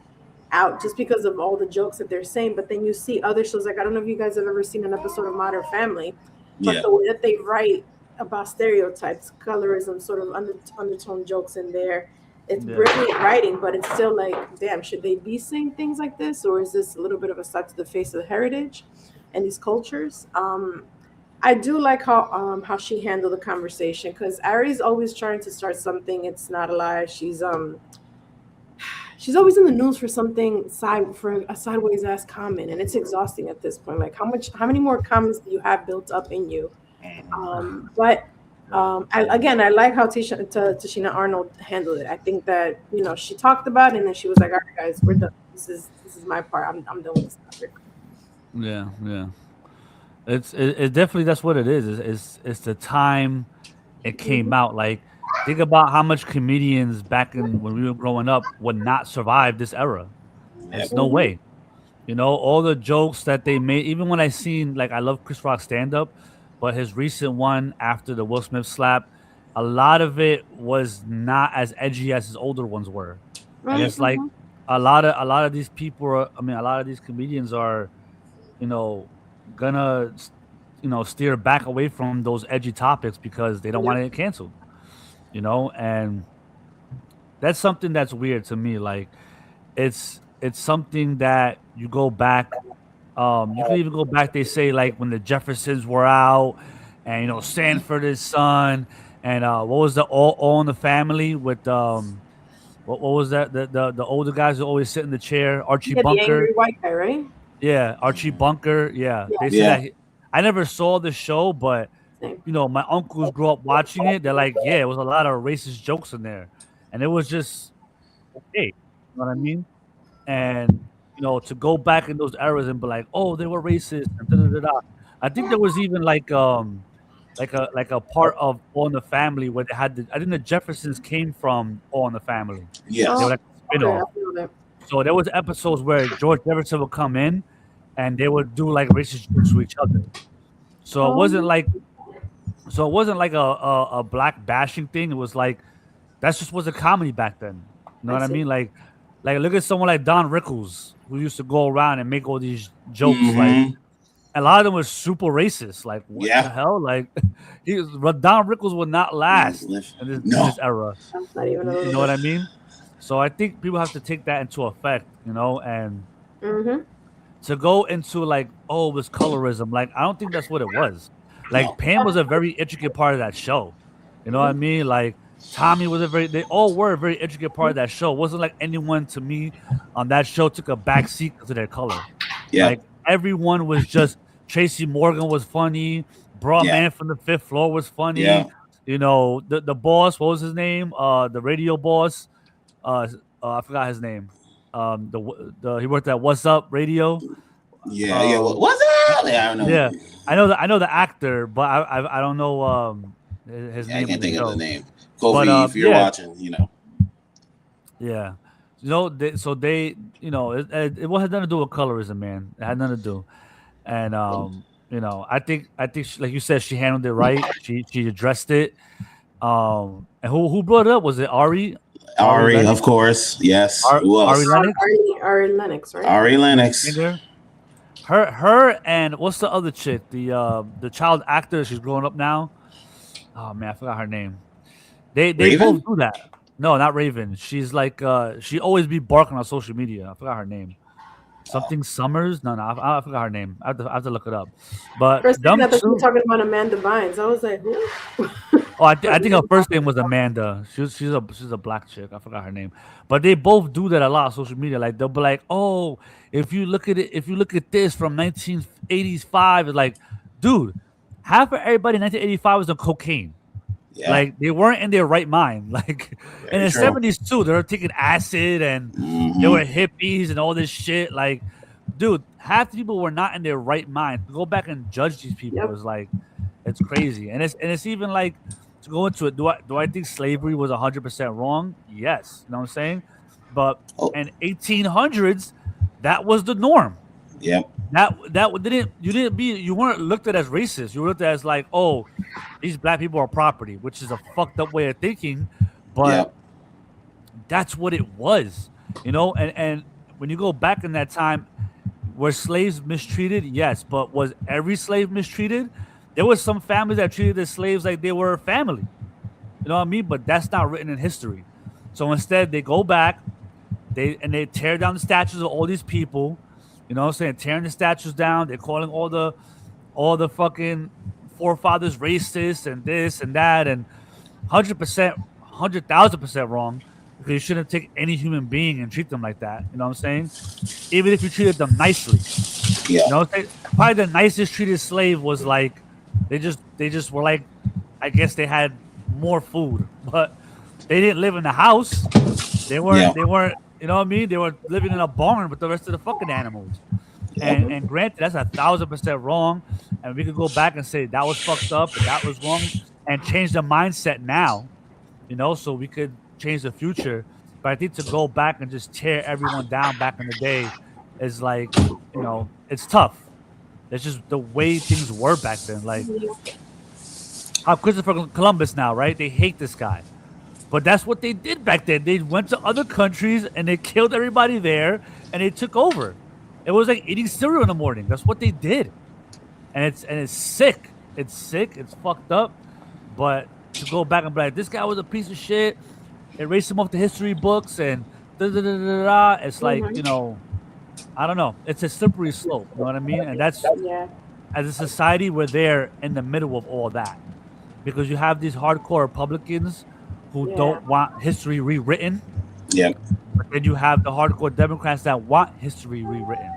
out just because of all the jokes that they're saying. But then you see other shows, like I don't know if you guys have ever seen an episode of Modern Family, but the way that they write about stereotypes, colorism, sort of undertone jokes in there. It's brilliant writing, but it's still like, damn, should they be saying things like this? Or is this a little bit of a slap to the face of heritage and these cultures? I do like how she handled the conversation, because Ari's always trying to start something. It's not a lie. She's always in the news for something for a sideways ass comment, and it's exhausting at this point. Like how many more comments do you have built up in you? I like how Tichina Arnold handled it. I think that she talked about it, and then she was like, "All right, guys, we're done. This is my part. I'm done with this topic." Yeah. It's definitely, that's what it is. It's the time it came out. Like, think about how much comedians back when we were growing up would not survive this era. There's no way. All the jokes that they made. Even when I seen, like, I love Chris Rock's stand up. But his recent one after the Will Smith slap, a lot of it was not as edgy as his older ones were. And it's like a lot of these people a lot of these comedians are, gonna, steer back away from those edgy topics because they don't want to get canceled. And that's something that's weird to me. Like, it's something that you go back. You can even go back. They say, like, when the Jeffersons were out, and Sanford is son, and what was the all in the Family with what was that, the older guys who always sit in the chair, Archie Bunker, the angry white guy, right? Yeah, Archie Bunker. Yeah. They say that. I never saw the show, but my uncles grew up watching it. They're like, yeah, it was a lot of racist jokes in there, and it was just okay. You know what I mean? And to go back in those eras and be like, oh, they were racist. And da-da-da-da. I think there was even like a part of All in the Family where they had I think the Jeffersons came from All in the Family. Yes. They were like a spin-off. So there was episodes where George Jefferson would come in and they would do like racist jokes to each other. So it wasn't like a black bashing thing. It was like that just was a comedy back then. You know what I mean? Like look at someone like Don Rickles, who used to go around and make all these jokes. Like a lot of them were super racist. Like what the hell? Like Don Rickles would not last in this era. You know what I mean? So I think people have to take that into effect, and to go into like, oh, it was colorism. Like I don't think that's what it was. Like Pam was a very intricate part of that show. You know what I mean? Like Tommy was they all were a very intricate part of that show. It wasn't like anyone to me on that show took a back seat to their color. Yeah. Like everyone was just Tracy Morgan was funny. Man from the Fifth Floor was funny. Yeah. The boss, what was his name? The radio boss. I forgot his name. He worked at What's Up Radio. Yeah, what's up? I don't know. Yeah, I know the actor, but I don't know his name. I can't think of the name. Kofi, if you're watching, Yeah, it had nothing to do with colorism, man. It had nothing to do, and I think like you said, she handled it right. She addressed it. And who brought it up? Was it Ari Ari, Lennox? of course. Yes. Who Ari else? Lennox? Ari Lennox, right? Ari Lennox. Singer? Her and what's the other chick? The child actor. She's growing up now. Oh man, I forgot her name. They Raven? both do that. No, not Raven. She's like she always be barking on social media. I forgot her name. Something Summers? No, I forgot her name. I have to look it up. But First thing them I thought you were two. talking about Amanda Bynes. I was like, who? Oh, I think her first name was Amanda. She's a black chick. I forgot her name. But they both do that a lot on social media. Like they'll be like, "Oh, if you look at this from 1985, it's like, dude, half of everybody in 1985 was on cocaine. Yeah. Like they weren't in their right mind. Like in Very the true. 70s too, they were taking acid and they were hippies and all this shit. Like, dude, half the people were not in their right mind. To go back and judge these people Yep. is like, it's crazy. And it's even like to go into it. Do I think slavery was 100% wrong? Yes, you know what I'm saying. But Oh. in 1800s, that was the norm. Yep. You weren't looked at as racist. You were looked at as like, oh, these black people are property, which is a fucked up way of thinking, but Yep. that's what it was, and when you go back in that time, were slaves mistreated? Yes, but was every slave mistreated? There was some families that treated the slaves like they were family, you know what I mean? But that's not written in history. So instead they go back, they tear down the statues of all these people, you know what I'm saying, tearing the statues down. They're calling all the fucking forefathers racist and this and that, and 100%, 100,000% wrong, because you shouldn't take any human being and treat them like that. You know what I'm saying? Even if you treated them nicely. Yeah. You know what I'm saying? Probably the nicest treated slave was like they just were like, I guess they had more food, but they didn't live in the house. They weren't, you know what I mean? They were living in a barn with the rest of the fucking animals. And granted, that's 1,000% wrong. And we could go back and say that was fucked up and that was wrong and change the mindset now, so we could change the future. But I think to go back and just tear everyone down back in the day is like, it's tough. It's just the way things were back then. Like how Christopher Columbus now, right? They hate this guy. But that's what they did back then. They went to other countries and they killed everybody there and they took over. It was like eating cereal in the morning. That's what they did. And it's sick. It's sick. It's fucked up. But to go back and be like, this guy was a piece of shit, erase him off the history books and it's like, I don't know. It's a slippery slope. You know what I mean? And that's, Yeah. as a society, we're there in the middle of all that. Because you have these hardcore Republicans who don't want history rewritten. Yep. But then you have the hardcore Democrats that want history rewritten.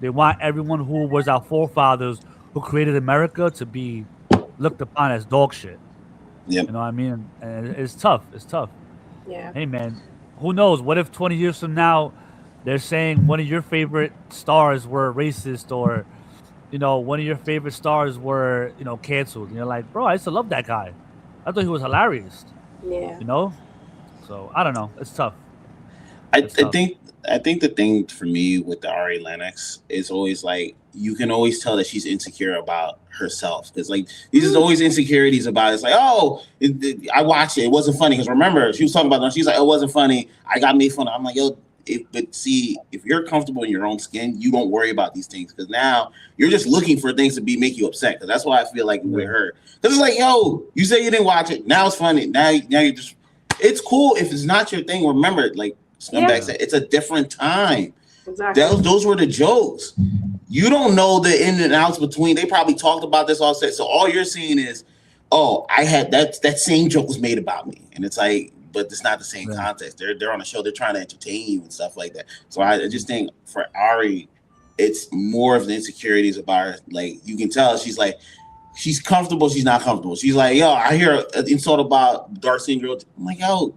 They want everyone who was our forefathers who created America to be looked upon as dog shit. Yep. You know what I mean? And it's tough. It's tough. Yeah. Hey, man, who knows? What if 20 years from now they're saying one of your favorite stars were racist, or, one of your favorite stars were, canceled? And you're like, bro, I used to love that guy. I thought he was hilarious. Yeah. So I don't know. It's tough. I think the thing for me with the Ari Lennox is always like, you can always tell that she's insecure about herself, because like these is always insecurities about it. It's like, oh, I watched it. It wasn't funny, because remember she was talking about them. She's like, it wasn't funny. I got made fun of. I'm like, yo, but see, if you're comfortable in your own skin, you don't worry about these things, because now you're just looking for things to make you upset. Because that's why I feel like with her, because it's like, yo, you say you didn't watch it. Now it's funny. Now you just, it's cool if it's not your thing. Remember, like Scumbag said, it's a different time. Exactly. Those were the jokes. You don't know the in and outs between. They probably talked about this all set. So all you're seeing is, oh, I had that same joke was made about me, and it's like, but it's not the same context. They're on a show. They're trying to entertain you and stuff like that. So I just think for Ari, it's more of the insecurities about her. Like you can tell she's comfortable. She's not comfortable. She's like, yo, I hear an insult about dark-skinned girl. I'm like, yo,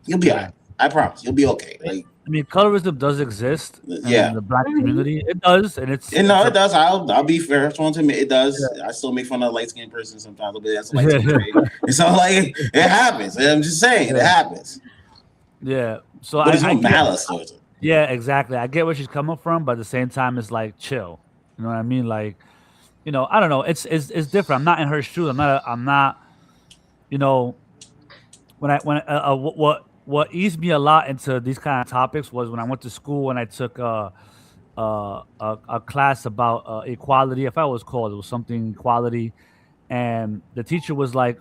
you'll be all right. I promise, you'll be okay. Like, I mean, colorism does exist in the black community. It does, and it does. I'll be fair. That's one to me. It does. Yeah. I still make fun of a light-skinned person sometimes. But that's like and so like it happens. I'm just saying it happens. Yeah. So but there's no malice towards it. Yeah, exactly. I get where she's coming from, but at the same time, it's like chill. You know what I mean? Like, I don't know. It's different. I'm not in her shoes. I'm not. You know, what eased me a lot into these kind of topics was when I went to school and I took a class about equality. If I was called, it was something equality, and the teacher was like,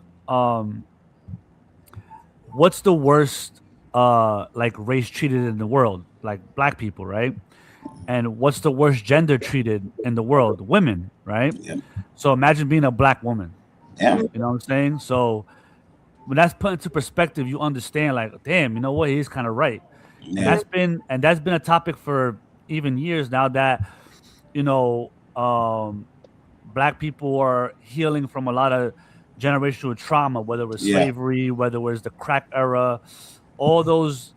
"What's the worst like race treated in the world? Like black people, right? And what's the worst gender treated in the world? Women, right? Yep. So imagine being a black woman. Yeah. You know what I'm saying? So when that's put into perspective, you understand, like, damn, you know what? He's kind of right. And Yeah. that's been a topic for even years now that, you know, black people are healing from a lot of generational trauma, whether it was Yeah. slavery, whether it was the crack era, all those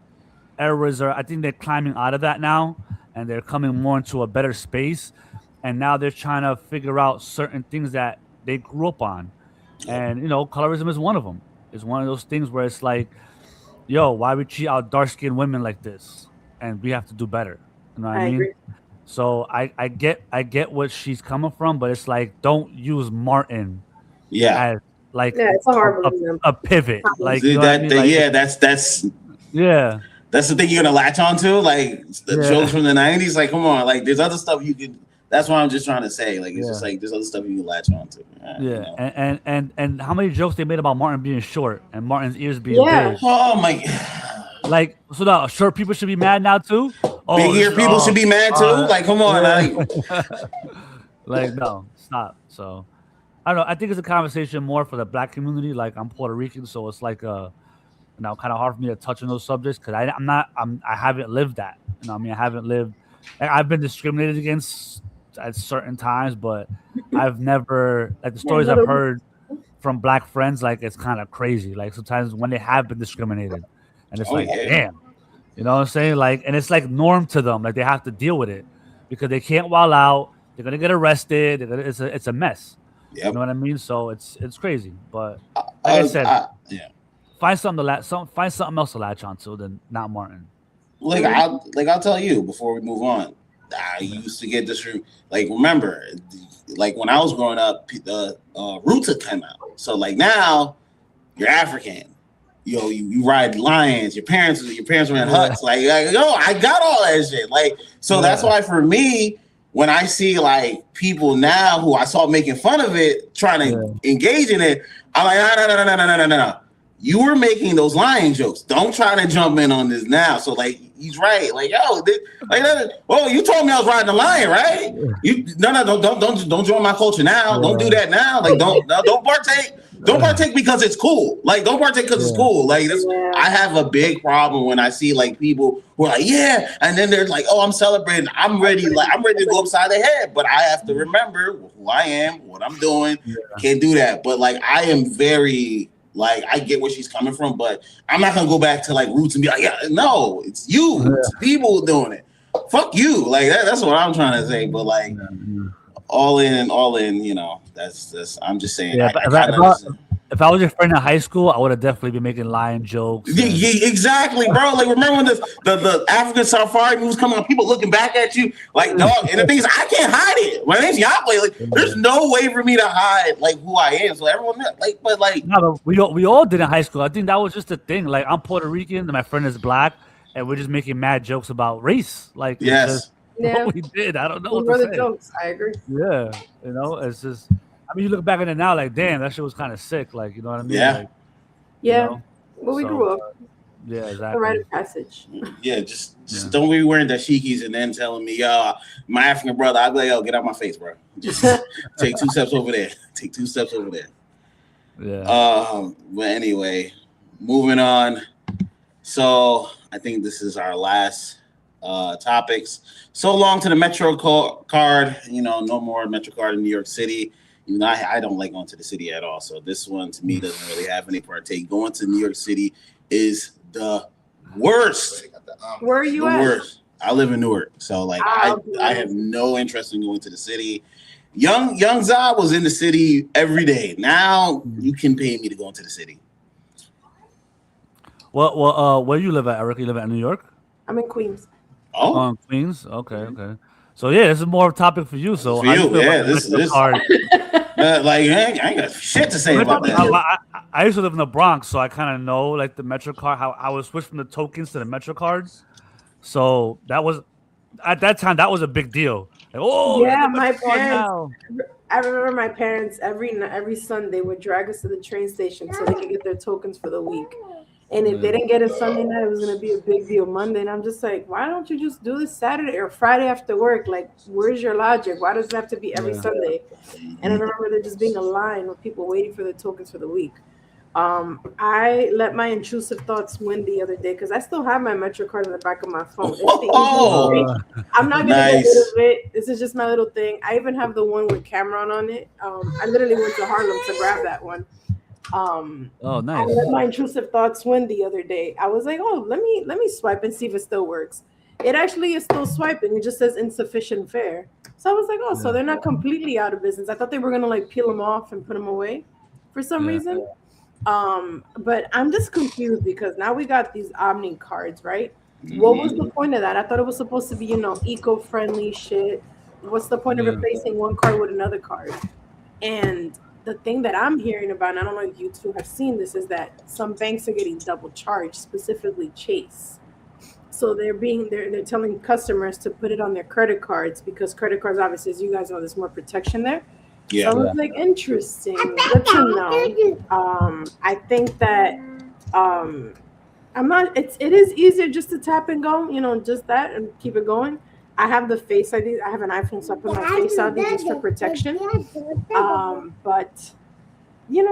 eras I think they're climbing out of that now, and they're coming more into a better space. And now they're trying to figure out certain things that they grew up on, and colorism is one of them. It's one of those things where it's like, yo, why we treat our dark skinned women like this, and we have to do better. You know what I mean? agree. So I get what she's coming from, but it's like, don't use Martin Yeah. as like Yeah, it's a horrible example. a pivot. Like, you know that, what I mean? Like, yeah, that's yeah. that's the thing you're gonna latch onto, like the Yeah. jokes from the '90s. Like, come on, like there's other stuff you can. That's what I'm just trying to say. Like, it's Yeah. just like there's other stuff you can latch onto. Yeah, and how many jokes they made about Martin being short and Martin's ears being Yeah. big. Oh my, Like, so now short people should be mad now too. Oh, big ear people should be mad too. Like, come on, yeah. Like, no, stop. So I don't know. I think it's a conversation more for the black community. Like, I'm Puerto Rican, so it's like kind of hard for me to touch on those subjects because I haven't lived that. I mean, I haven't lived. Like, I've been discriminated against at certain times, but I've never, like, the stories I've heard from black friends, like, it's kind of crazy. Like, sometimes when they have been discriminated, and it's like, yeah. damn, you know what I'm saying? Like, and it's like norm to them. Like, they have to deal with it because they can't wild out. They're gonna get arrested. It's a mess. Yep. You know what I mean? So it's crazy. But like I said, yeah. find something else to latch onto than not Martin. I'll tell you before we move on. I used to get this from, like, remember, like when I was growing up, the roots had come out. So like now, you're African. You ride lions. Your parents were in huts. Like, yo, I got all that shit. Like, so that's why for me, when I see like people now who I saw making fun of it, trying to engage in it, I'm like, no. You were making those lion jokes. Don't try to jump in on this now. So like, he's right. Like, yo, you told me I was riding a lion, right? Don't join my culture now. Don't do that now. Like, don't partake. Don't partake because it's cool. Like, don't partake because it's cool. Like, I have a big problem when I see like people who are like, yeah, and then they're like, oh, I'm celebrating. I'm ready to go upside the head. But I have to remember who I am, what I'm doing. Can't do that. But like, I am very. Like, I get where she's coming from, but I'm not gonna go back to like roots and be like, yeah, no, it's you, it's people doing it. Fuck you, like that's what I'm trying to say. But like, all in, that's. I'm just saying. Yeah, if I was your friend in high school, I would have definitely been making lion jokes. Yeah, exactly, bro. Like, remember when the African safari movies coming on, people looking back at you like, dog. And the thing is, I can't hide it. My name's Yahweh. Like, there's no way for me to hide like who I am. So everyone, we all did in high school. I think that was just the thing. Like, I'm Puerto Rican and my friend is black, and we're just making mad jokes about race. Like, yes, what we did. I don't know. Those were the jokes. I agree. Yeah, it's just. I mean, you look back at it now, like, damn, that shit was kind of sick. Like, you know what I mean? Yeah. Like, But we grew up. Yeah, exactly. The rite of passage. Yeah, just don't be wearing dashikis and then telling me, yo, my African brother. I'll be like, yo, get out my face, bro. Just take 2 steps over there. Take 2 steps over there. Yeah. But anyway, moving on. So I think this is our last topics. So long to the Metrocard. No more Metrocard in New York City. Even though I don't like going to the city at all. So this one to me doesn't really have any partake. Going to New York City is the worst. Where are you at? Worst. I live in Newark, so like I have no interest in going to the city. Young Zah was in the city every day. Now you can pay me to go into the city. Well, where you live at, Eric? You live at New York? I'm in Queens. Oh, Queens. Okay. So yeah, this is more of a topic for you. So For how do you, you feel yeah, about the this Metrocard? like I ain't got shit to say about that. I used to live in the Bronx, so I kind of know like the Metrocard. How I was switched from the tokens to the Metrocard. So that was at that time that was a big deal. Like, oh, we have Yeah, the my Metrocard parents. now. I remember my parents every Sunday would drag us to the train station so they could get their tokens for the week. And if they didn't get it Sunday night, it was gonna be a big deal Monday. And I'm just like, why don't you just do this Saturday or Friday after work? Like, where's your logic? Why does it have to be every Sunday? And I remember there just being a line with people waiting for the tokens for the week. I let my intrusive thoughts win the other day because I still have my Metrocard in the back of my phone. It's the easiest thing. I'm not gonna get rid of it. This is just my little thing. I even have the one with Cameron on it. I literally went to Harlem to grab that one. Nice. I let my intrusive thoughts win the other day. I was like, oh, let me swipe and see if it still works. It actually is still swiping. It just says insufficient fare. So I was like, oh, so they're not completely out of business. I thought they were gonna like peel them off and put them away for some reason. But I'm just confused because now we got these Omni cards, right? What was the point of that? I thought it was supposed to be, eco-friendly shit. What's the point of replacing one card with another card? And the thing that I'm hearing about, and I don't know if you two have seen this, is that some banks are getting double charged, specifically Chase. So they're telling customers to put it on their credit cards because credit cards, obviously, as you guys know, there's more protection there. Yeah. So I was like, interesting. Good to know. I think that I'm not. It is easier just to tap and go, just that and keep it going. I have the Face ID. I have an iPhone, so I put my Face ID just for protection. But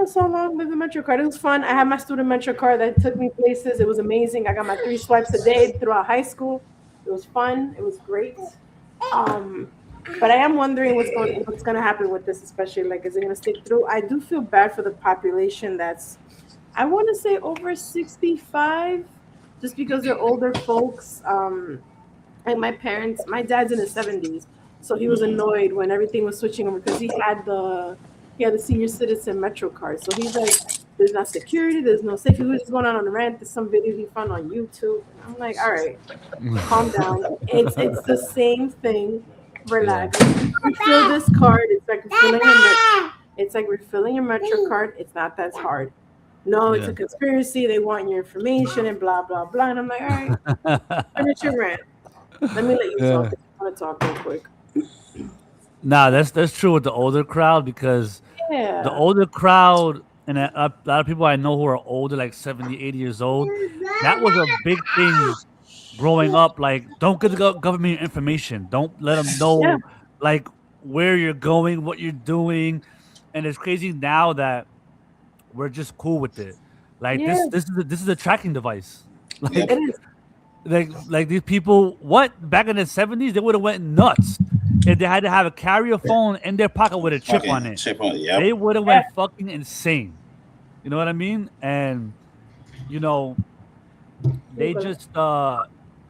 so long live the Metrocard. It was fun. I had my student Metrocard that took me places. It was amazing. I got my 3 swipes a day throughout high school. It was fun. It was great. But I am wondering what's going to happen with this, especially like, is it going to stick through? I do feel bad for the population that's, I want to say over 65, just because they're older folks. Like my dad's in his 70s, so he was annoyed when everything was switching over because he had the senior citizen Metrocard. So he's like, there's not security, there's no safety. He was just going on a rant. There's some video he found on YouTube. I'm like, all right, calm down. It's the same thing. Relax. Refill this card. It's like refilling your Metrocard. It's not that hard. No, it's a conspiracy. They want your information and blah blah blah. And I'm like, all right, finish your rant. Let me let you talk. I want to talk real quick. Nah, that's true with the older crowd because the older crowd and a lot of people I know who are older, like 70, 80 years old, that was a big thing growing up. Like, don't give the government information. Don't let them know like where you're going, what you're doing. And it's crazy now that we're just cool with it. Like this is a tracking device. Like these people, back in the 70s, they would have went nuts if they had to have a carrier phone in their pocket with a chip on it. They would have went fucking insane. You know what I mean? And they just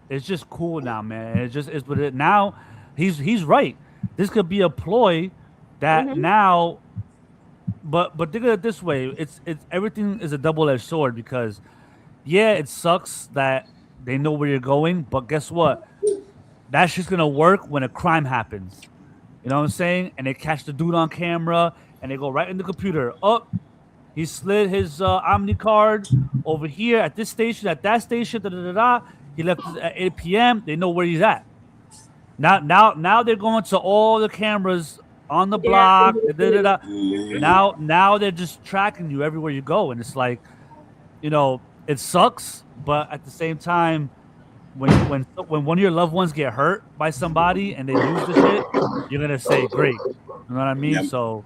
it's just cool now, man. It's just it's what it now. He's right. This could be a ploy that now. But think of it this way: it's everything is a double-edged sword because, it sucks that they know where you're going, but guess what? That's just gonna work when a crime happens. You know what I'm saying? And they catch the dude on camera, and they go right in the computer. Oh, he slid his Omni card over here at this station, at that station. Da da da da. He left at 8 p.m. They know where he's at. Now they're going to all the cameras on the block. Da, da, da, da. Now they're just tracking you everywhere you go, and it's like, it sucks, but at the same time, when one of your loved ones get hurt by somebody and they use the shit, you're gonna say great. You know what I mean? Yep. So,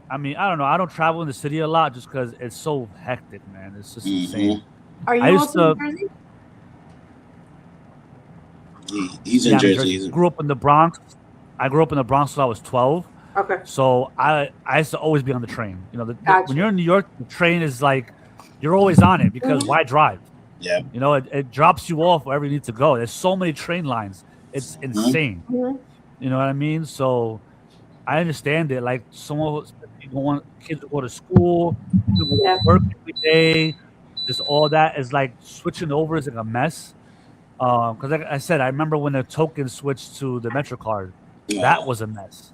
I don't know. I don't travel in the city a lot just because it's so hectic, man. It's just insane. Are you also in Jersey? He's in Jersey. I grew up in the Bronx. I grew up in the Bronx when I was 12. Okay. So I used to always be on the train. When you're in New York, the train is like you're always on it because why drive? Yeah. It drops you off wherever you need to go. There's so many train lines. It's insane. You know what I mean? So I understand it. Like kids go to school, people go to work every day. Just all that is like switching over is like a mess. Because like I said, I remember when the token switched to the Metrocard. That Uh, was a mess.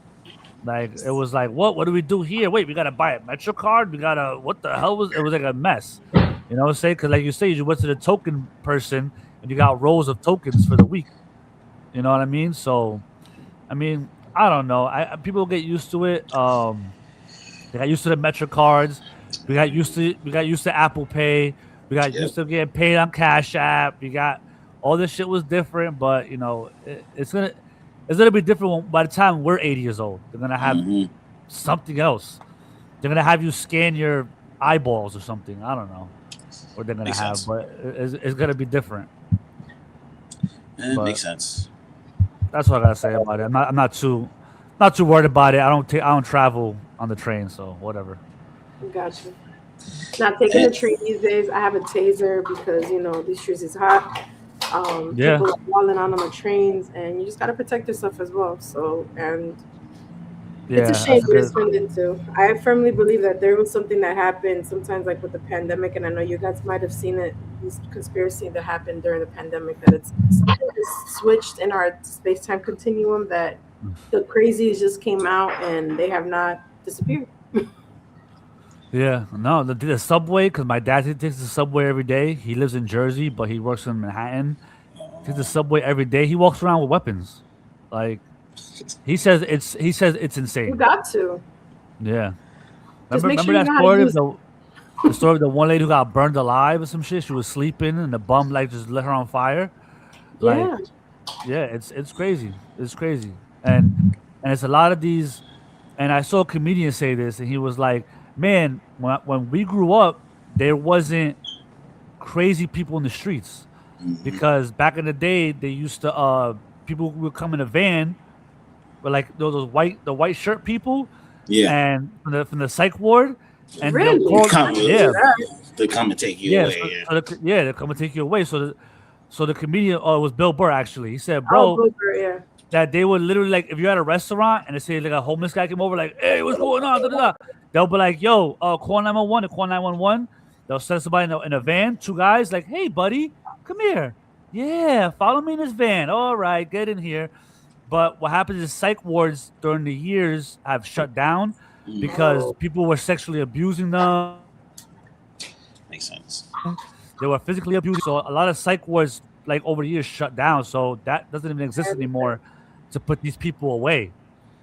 Like it was like, what do we do here? Wait, we gotta buy a Metrocard. We gotta what the hell was it? Was like a mess. You know what I'm saying? Because like you say, you went to the token person and you got rows of tokens for the week. You know what I mean? So I mean, I don't know. People get used to it. They got used to the Metro cards. We got used to Apple Pay. We got yep. used to getting paid on Cash App. We got all this shit was different, but it's gonna be different by the time we're 80 years old. They're gonna have Hmm. something else. They're gonna have you scan your eyeballs or something. I don't know what they're gonna Makes have, sense. but it's gonna be different. It But makes sense. that's what I gotta say about it. I'm not too worried about it. I don't travel on the train, so whatever. Gotcha. Not taking the And, tree these days. I have a taser because these streets is hot. Yeah, People are falling on the trains, and you just gotta protect yourself as well. So, and it's a yeah. shame, That's a but it's good. turned into. I firmly believe that there was something that happened sometimes, like with the pandemic, and I know you guys might have seen it. This conspiracy that happened during the pandemic, that it's something is switched in our space-time continuum. That the crazies just came out, and they have not disappeared. Yeah, no, the subway because my dad takes the subway every day. He lives in Jersey, but he works in Manhattan. Takes the subway every day. He walks around with weapons. Like he says it's You insane. got to Yeah. just Remember make remember sure you that know how to story of use. the story of the one lady who got burned alive or some shit. She was sleeping and the bum like just lit her on fire. Like Yeah, yeah, it's crazy. It's crazy. And it's a lot of these. And I saw a comedian say this, and he was like, "Man, when we grew up, there wasn't crazy people in the streets hmm. because back in the day, they used to people would come in a van with like the white shirt people, Yeah. and from the psych ward, and they'll really. To call come, I didn't see yeah that. to come and take you yeah away. so, Yeah. so yeah they'll come and take you away. So the comedian, oh, it was Bill Burr actually. He said, Oh, "Bro, Booker, yeah. that they would literally like if you're at a restaurant and they say like a homeless guy came over like, hey, what's going on? Da, da, da. They'll be like, yo, call 911 and call 911. They'll send somebody in a van, two guys, like, hey, buddy, come here. Yeah, follow me in this van. All right, get in here. But what happens is psych wards during the years have shut down Mm, because Oh, people were sexually abusing them. makes sense. They were physically abused. So a lot of psych wards, like over the years, shut down. So that doesn't even exist everything. anymore to put these people away.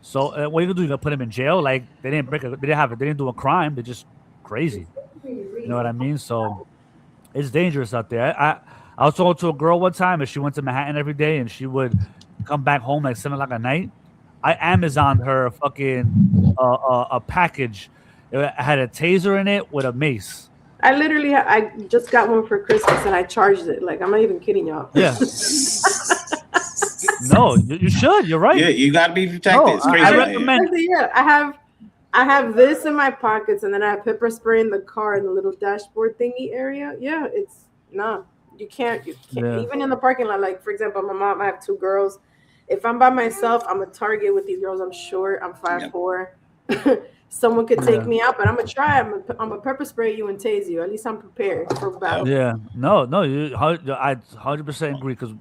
So what are you gonna do? You gonna put them in jail? Like they didn't do a crime. They're just crazy. You know what I mean? So it's dangerous out there. I was talking to a girl one time, and she went to Manhattan every day, and she would come back home like 7 o'clock at night. I Amazoned her a fucking a package. It had a taser in it with a mace. I just got one for Christmas and I charged it. Like, I'm not even kidding y'all. Yeah. No, you should. You're right. Yeah, you gotta be protected. No, It's I crazy out here. recommend. Yeah, I have this in my pockets, and then I have pepper spray in the car in the little dashboard thingy area. Yeah, it's nah. You can't Yeah, even in the parking lot. Like, for example, my mom, I have two girls. If I'm by myself, I'm a target with these girls. I'm short. I'm Yep. 5'4". Someone could take yeah, me out, but I'm gonna try. I'm a pepper spray you and tase you. At least I'm prepared for Yep. battle. yeah. No. I 100% agree because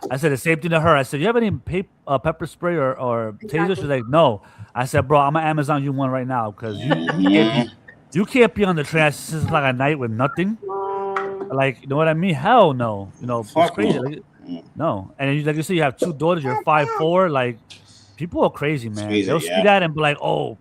I said the same thing to her. I said, "You have any pepper spray or taser?" She's Exactly. like, "No." I said, "Bro, I'm gonna Amazon you one right now because you can't Hmm. be you can't be on the train at 6 o'clock at night with nothing. Um, Like, you know what I mean? Hell no. It's Fuck crazy. no. Like, Mm, no. And then like you say, you have two daughters. You're 5'4". Like, people are crazy, it's man. crazy. They'll see Yeah. that and be like, "Oh,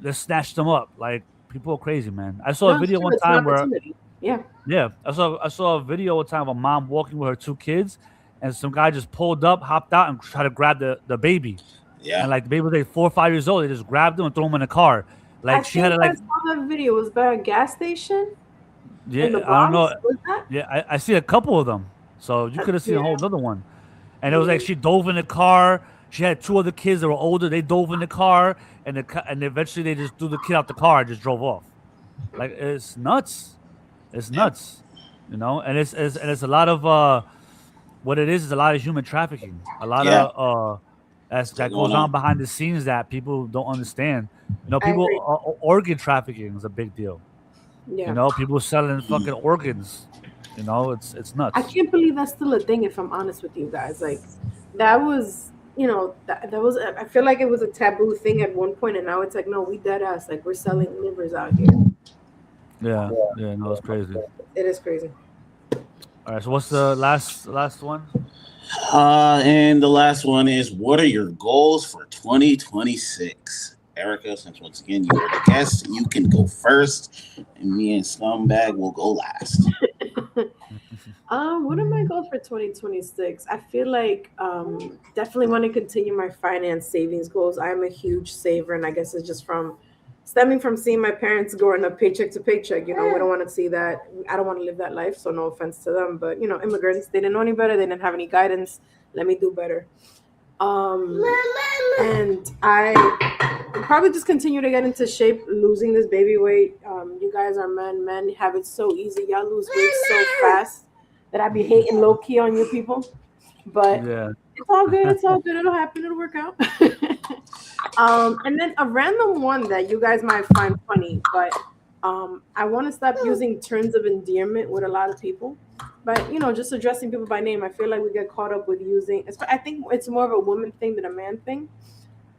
let's snatch them up." Like, people are crazy, man. I saw a no, it's video true. one It's an time where opportunity. Yeah. yeah, I saw a video one time of a mom walking with her two kids, and some guy just pulled up, hopped out, and tried to grab the baby. And Yeah. like the baby was like 4 or 5 years old. They just grabbed him and threw him in the car. I Like she had think to I like saw that video. Was by a gas station in the yeah, I don't know. Bronx. Was that? Yeah, I see a couple of them. So you could have seen a whole Yeah. another one. And it was like Yeah. she dove in the car. She had two other kids that were older. They dove in the car, and eventually they just threw the kid out the car and just drove off. Like it's nuts. It's Yep. nuts. And it's a lot of what it is a lot of human trafficking. A lot Yeah. of that What's going goes on on? behind the scenes that people don't understand. I People agree. organ trafficking is a big deal. Yeah. People selling Mm. fucking organs. You know, it's I nuts. can't believe that's still a thing. If I'm honest with you guys, like that was, that was. I feel like it was a taboo thing at one point, and now it's like, no, we dead ass. Like we're selling livers out here. Yeah, yeah, no, it's crazy. It is crazy. All right, so what's the last one? And the last one is, what are your goals for 2026? Erica, since once again you are the guest, you can go first, and me and Scumbag will go last. What are my goals for 2026? I feel like definitely want to continue my finance savings goals. I am a huge saver, and I guess it's just from stemming from seeing my parents growing up paycheck to paycheck. We don't want to see that. I don't want to live that life, so no offense to them, but immigrants, they didn't know any better. They didn't have any guidance. Let me do better. And I probably just continue to get into shape, losing this baby weight. You guys are men. Men have it so easy. Y'all lose weight so fast that I be hating low key on you people. But Yeah, it's all good. It's all good. It'll happen. It'll work out. And then a random one that you guys might find funny, but I want to stop using terms of endearment with a lot of people. But just addressing people by name. I feel like we get caught up with using. I think it's more of a woman thing than a man thing.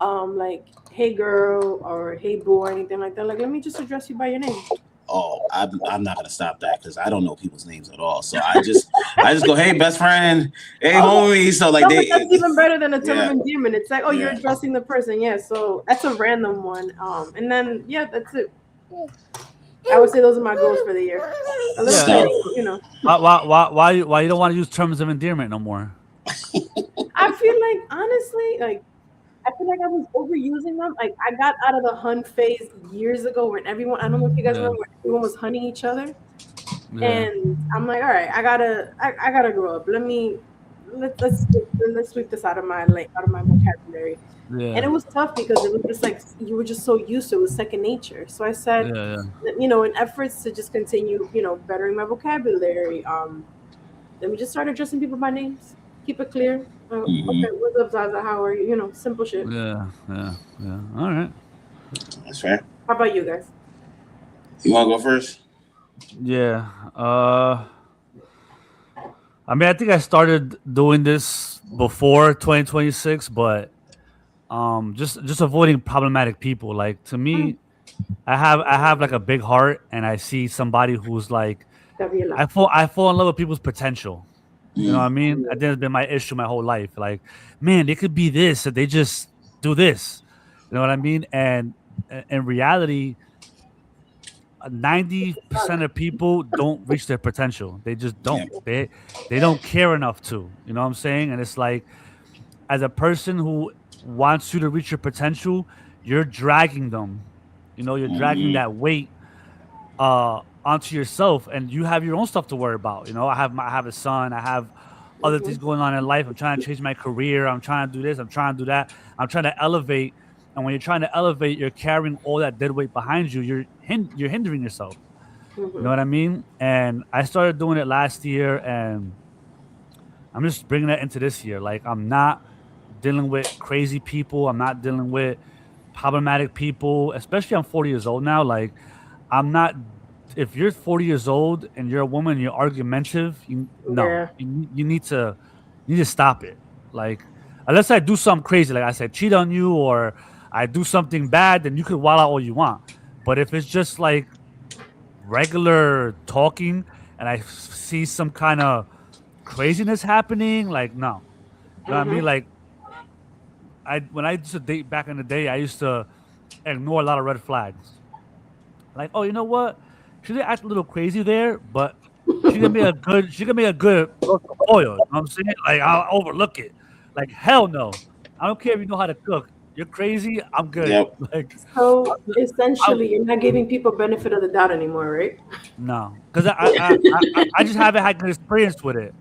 Like hey girl or hey boy or anything like that. Like let me just address you by your name. Oh, I'm not gonna stop that because I don't know people's names at all. So I just go, hey best friend, hey homie. So like No, but that's even better than a term yeah. of endearment. It's like, oh, you're Yeah. addressing the person. Yeah, so that's a random one. And then that's it. I would say those are my goals for the year. A little Yeah. petty, Why you don't want to use terms of endearment no more? I feel like honestly, like I feel like I was overusing them. Like I got out of the hun phase years ago when everyone, I don't know if you guys Yeah. remember, when everyone was hunting each other. Yeah, And I'm like, all right, I gotta grow up. Let's sweep this out of my vocabulary. And yeah, it was tough because it was just like you were just so used to it. It was second nature. So I said, yeah, yeah. in efforts to just continue, bettering my vocabulary, let me just start addressing people by names. Keep it clear. Okay, what's up, Zaza? How are you? Simple shit. Yeah, yeah, yeah. All right. That's fair. How about you guys? You want to go first? Yeah. I mean, I think I started doing this before 2026, but just avoiding problematic people. Like to me, I have like a big heart, and I see somebody who's like Gabriela. I fall in love with people's potential. You know what I Mm. mean? I think it's been my issue my whole life. Like, man, they could be this, if they just do this. You know what I mean? And in reality, 90% of people don't reach their potential. They just Yeah. don't. They don't care enough to. You know what I'm saying? And it's like, as a person who wants you to reach your potential, you're dragging them. You're dragging that weight onto yourself, and you have your own stuff to worry about. I have a son. I have other things going on in life. I'm trying to change my career. I'm trying to do this. I'm trying to do that. I'm trying to elevate. And when you're trying to elevate, you're carrying all that dead weight behind you. You're hindering yourself. You know what I mean? And I started doing it last year, and I'm just bringing that into this year. Like, I'm not dealing with crazy people. I'm not dealing with problematic people. Especially, I'm 40 years old now. Like, I'm not. If you're 40 years old and you're a woman and you're argumentative, you need to stop it. Like, unless I do something crazy, like I said, cheat on you, or I do something bad, then you could wild out all you want. But if it's just like regular talking and I see some kind of craziness happening, like, no. You know what I mean? Like, when I used to date back in the day, I used to ignore a lot of red flags. Like, oh, you know what? She did act a little crazy there, but she gonna be a good oil. You know what I'm saying? Like, I'll overlook it. Like, hell no. I don't care if you know how to cook. You're crazy. I'm good. Yep. Like, So essentially, you're not giving people benefit of the doubt anymore, right? no, because I just haven't had good experience with it.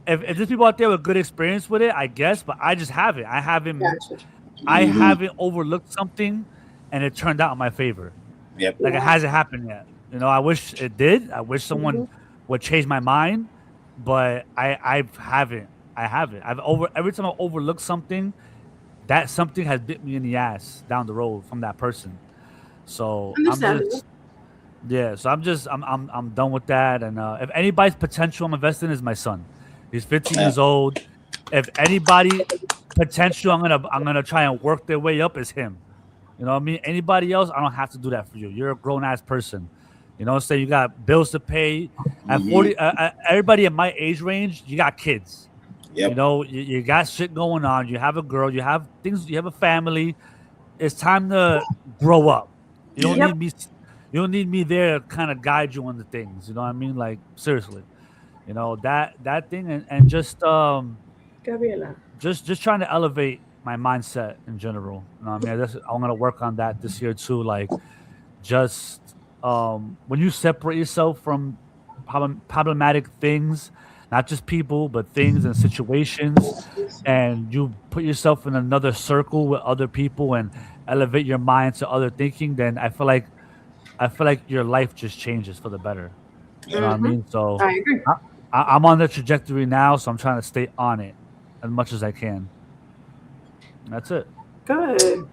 If there's people out there with good experience with it, I guess, but I just haven't. Gotcha. I haven't overlooked something, and it turned out in my favor. Yep. Like, it hasn't happened yet. I wish it did. I wish someone would change my mind, but I haven't. Every time I overlook something, that something has bit me in the ass down the road from that person. So I'm Understandable. just Yeah, so I'm done with that. And if anybody's potential I'm investing in is my son. He's 15 Yeah. years old. If anybody potential I'm gonna try and work their way up is him. You know what I mean? Anybody else, I don't have to do that for you. You're a grown ass person. You know what I'm saying? You got bills to pay. At Mhm. 40, everybody in my age range, you got kids. You Yep. know, you got shit going on. You have a girl. You have things. You have a family. It's time to grow up. You don't Yeah. Yep. need me. You don't need me there to kind of guide you on the things. You know what I mean? Like seriously, you know that thing and Gabriela. just trying to elevate my mindset in general. You know what I mean? I'm gonna work on that this year too. Like just when you separate yourself from problematic things, not just people but things and situations, and you put yourself in another circle with other people and elevate your mind to other thinking, then I feel like your life just changes for the better. You know what I Mm-hmm. mean? So I agree. I'm on the trajectory now, so I'm trying to stay on it as much as I can. That's it. Good.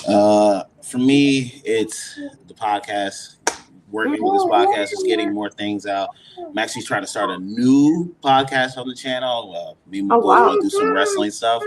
For me, it's the podcast. Working with this podcast, just getting more things out. I'm actually trying to start a new podcast on the channel. Me and my Oh, boys wow. want to do some wrestling stuff.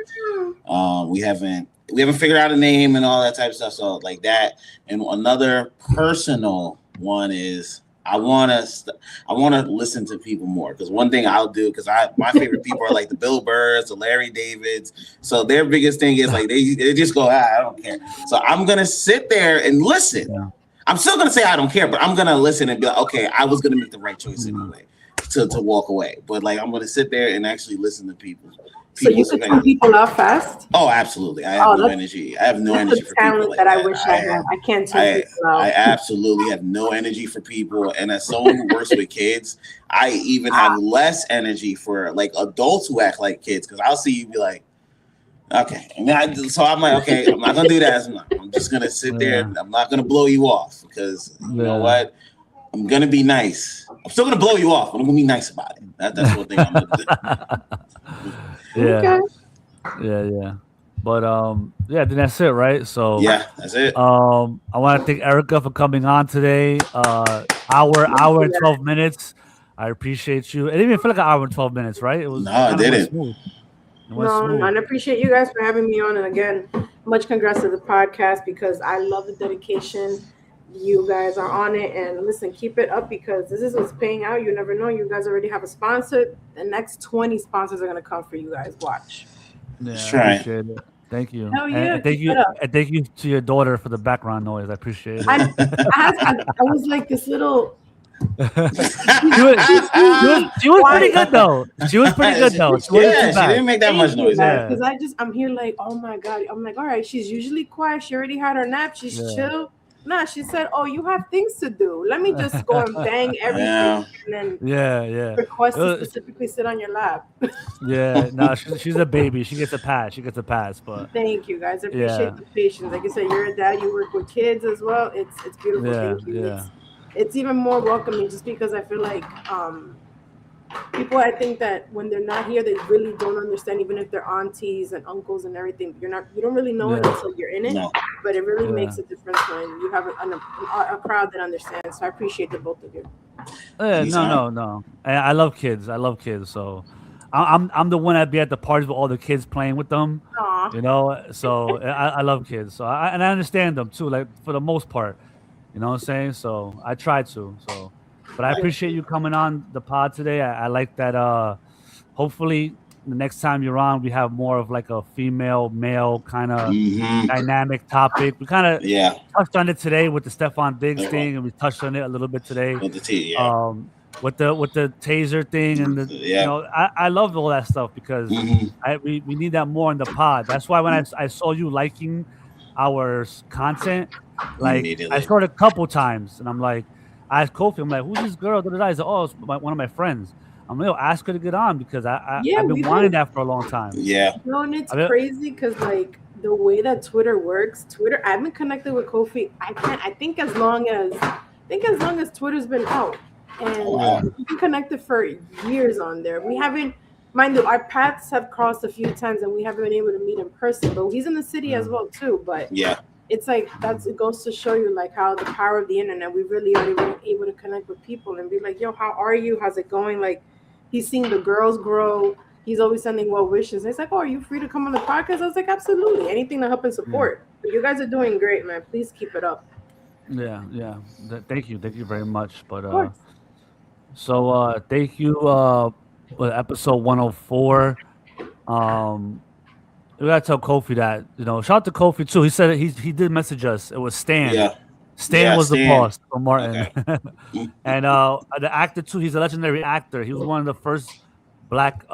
We haven't figured out a name and all that type of stuff. So like that, and another personal one is I want to listen to people more, because one thing I'll do, because my favorite people are like the Bill Burrs, the Larry Davids. So their biggest thing is like they just go, I don't care. So I'm gonna sit there and listen. Yeah. I'm still gonna say I don't care, but I'm gonna listen and be like, okay, I was gonna make the right choice Mhm. anyway to walk away. But like I'm gonna sit there and actually listen to people. So you could turn people off fast? Oh, absolutely. I have no energy. I have no energy for people talent like that that. I wish I had. I can't turn people I off. absolutely have no energy for people. And as someone who works with kids, I even have less energy for like adults who act like kids, because I'll see you be like, okay. So I'm like, okay, I'm not gonna do that. I'm just gonna sit there and I'm not gonna blow you off, because you know what? I'm gonna be nice. I'm still gonna blow you off, but I'm gonna be nice about it. That's one thing I'm gonna do. Yeah. Yeah. But yeah, then that's it, right? So yeah, that's it. I want to thank Erica for coming on today. Hour and 12 minutes. I appreciate you. It didn't even feel like an hour and 12 minutes, right? It was No, it didn't. Smooth. No, and I appreciate you guys for having me on. And again, much congrats to the podcast, because I love the dedication. You guys are on it, and listen, keep it up, because this is what's paying out. You never know. You guys already have a sponsor. The next 20 sponsors are gonna come for you guys. Watch. Yeah, That's right. appreciate it. Thank you. Hell yeah, And thank you to your daughter for the background noise. I appreciate it. I was like this little. She was pretty good though. She was pretty good though. She didn't make that much noise. Because I'm here like, oh my god. I'm like, all right, she's usually quiet. She already had her nap. She's chill. Nah, she said, oh, you have things to do. Let me just go and bang everything and then request to specifically sit on your lap. No, she's a baby. She gets a pass. But thank you guys. I appreciate the patience. Like I said, you're a dad. You work with kids as well. It's beautiful. Thank you. It's even more welcoming, just because I feel like people, I think that when they're not here, they really don't understand, even if they're aunties and uncles and everything. You don't really know it until you're in it. No. But it really makes a difference when you have a crowd that understands. So I appreciate the both of you. No. I love kids. So I'm the one that be at the parties with all the kids playing with them. Aww. You know, so I love kids. So I understand them too, like for the most part. You know what I'm saying? So I try to. So, but I appreciate you coming on the pod today. I like that. Hopefully, the next time you're on, we have more of like a female male kind of dynamic topic. We kind of touched on it today with the Stefon Diggs thing, and we touched on it a little bit today. With the with the taser thing and you know, I love all that stuff, because we need that more in the pod. That's why when I saw you liking our content, like I saw it a couple times, and I'm like, I asked Kofi, I'm like, who's this girl? He's like, oh, it's one of my friends. I'm like, ask her to get on, because I've been wanting that for a long time. Yeah. No, and it's crazy, because like the way that Twitter works, I've been connected with Kofi. I think as long as Twitter's been out, and we've been connected for years on there. We haven't, mind you, our paths have crossed a few times, and we haven't been able to meet in person. But he's in the city as well too. But it's like it goes to show you like how the power of the internet. We really are able to connect with people and be like, yo, how are you? How's it going? Like he's seeing the girls grow. He's always sending well wishes. And it's like, oh, are you free to come on the podcast? I was like, absolutely. Anything to help and support. But you guys are doing great, man. Please keep it up. Yeah. Thank you very much. But Of course. so thank you. For episode 104. We gotta tell Kofi that shout out to Kofi too. He said he did message us. It was Stan. Yeah. Stan was the Stan. boss for Martin. Okay. And the actor too. He's a legendary actor. He was one of the first black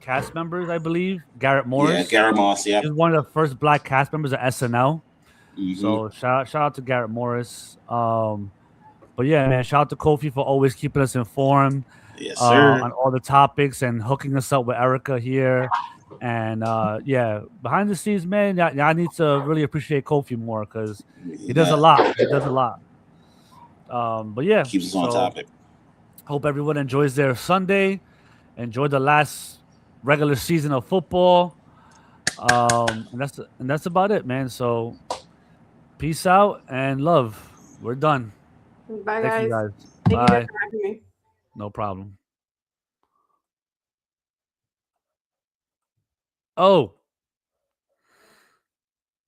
cast members, I believe. Garrett Morris. Yeah, Garrett Moss. Yeah. He was one of the first black cast members of SNL. Mm-hmm. So shout out to Garrett Morris. But yeah, man, shout out to Kofi for always keeping us informed. Yes, sir. On all the topics and hooking us up with Erica here. And yeah, behind the scenes, man, y'all need to really appreciate Kofi more because he does a lot. He does a lot. But yeah, keeps us on topic. Hope everyone enjoys their Sunday. Enjoy the last regular season of football. And that's about it, man. So peace out and love. We're done. Bye, guys. Thank you guys. Thank Bye. you guys for having me. No problem. Oh.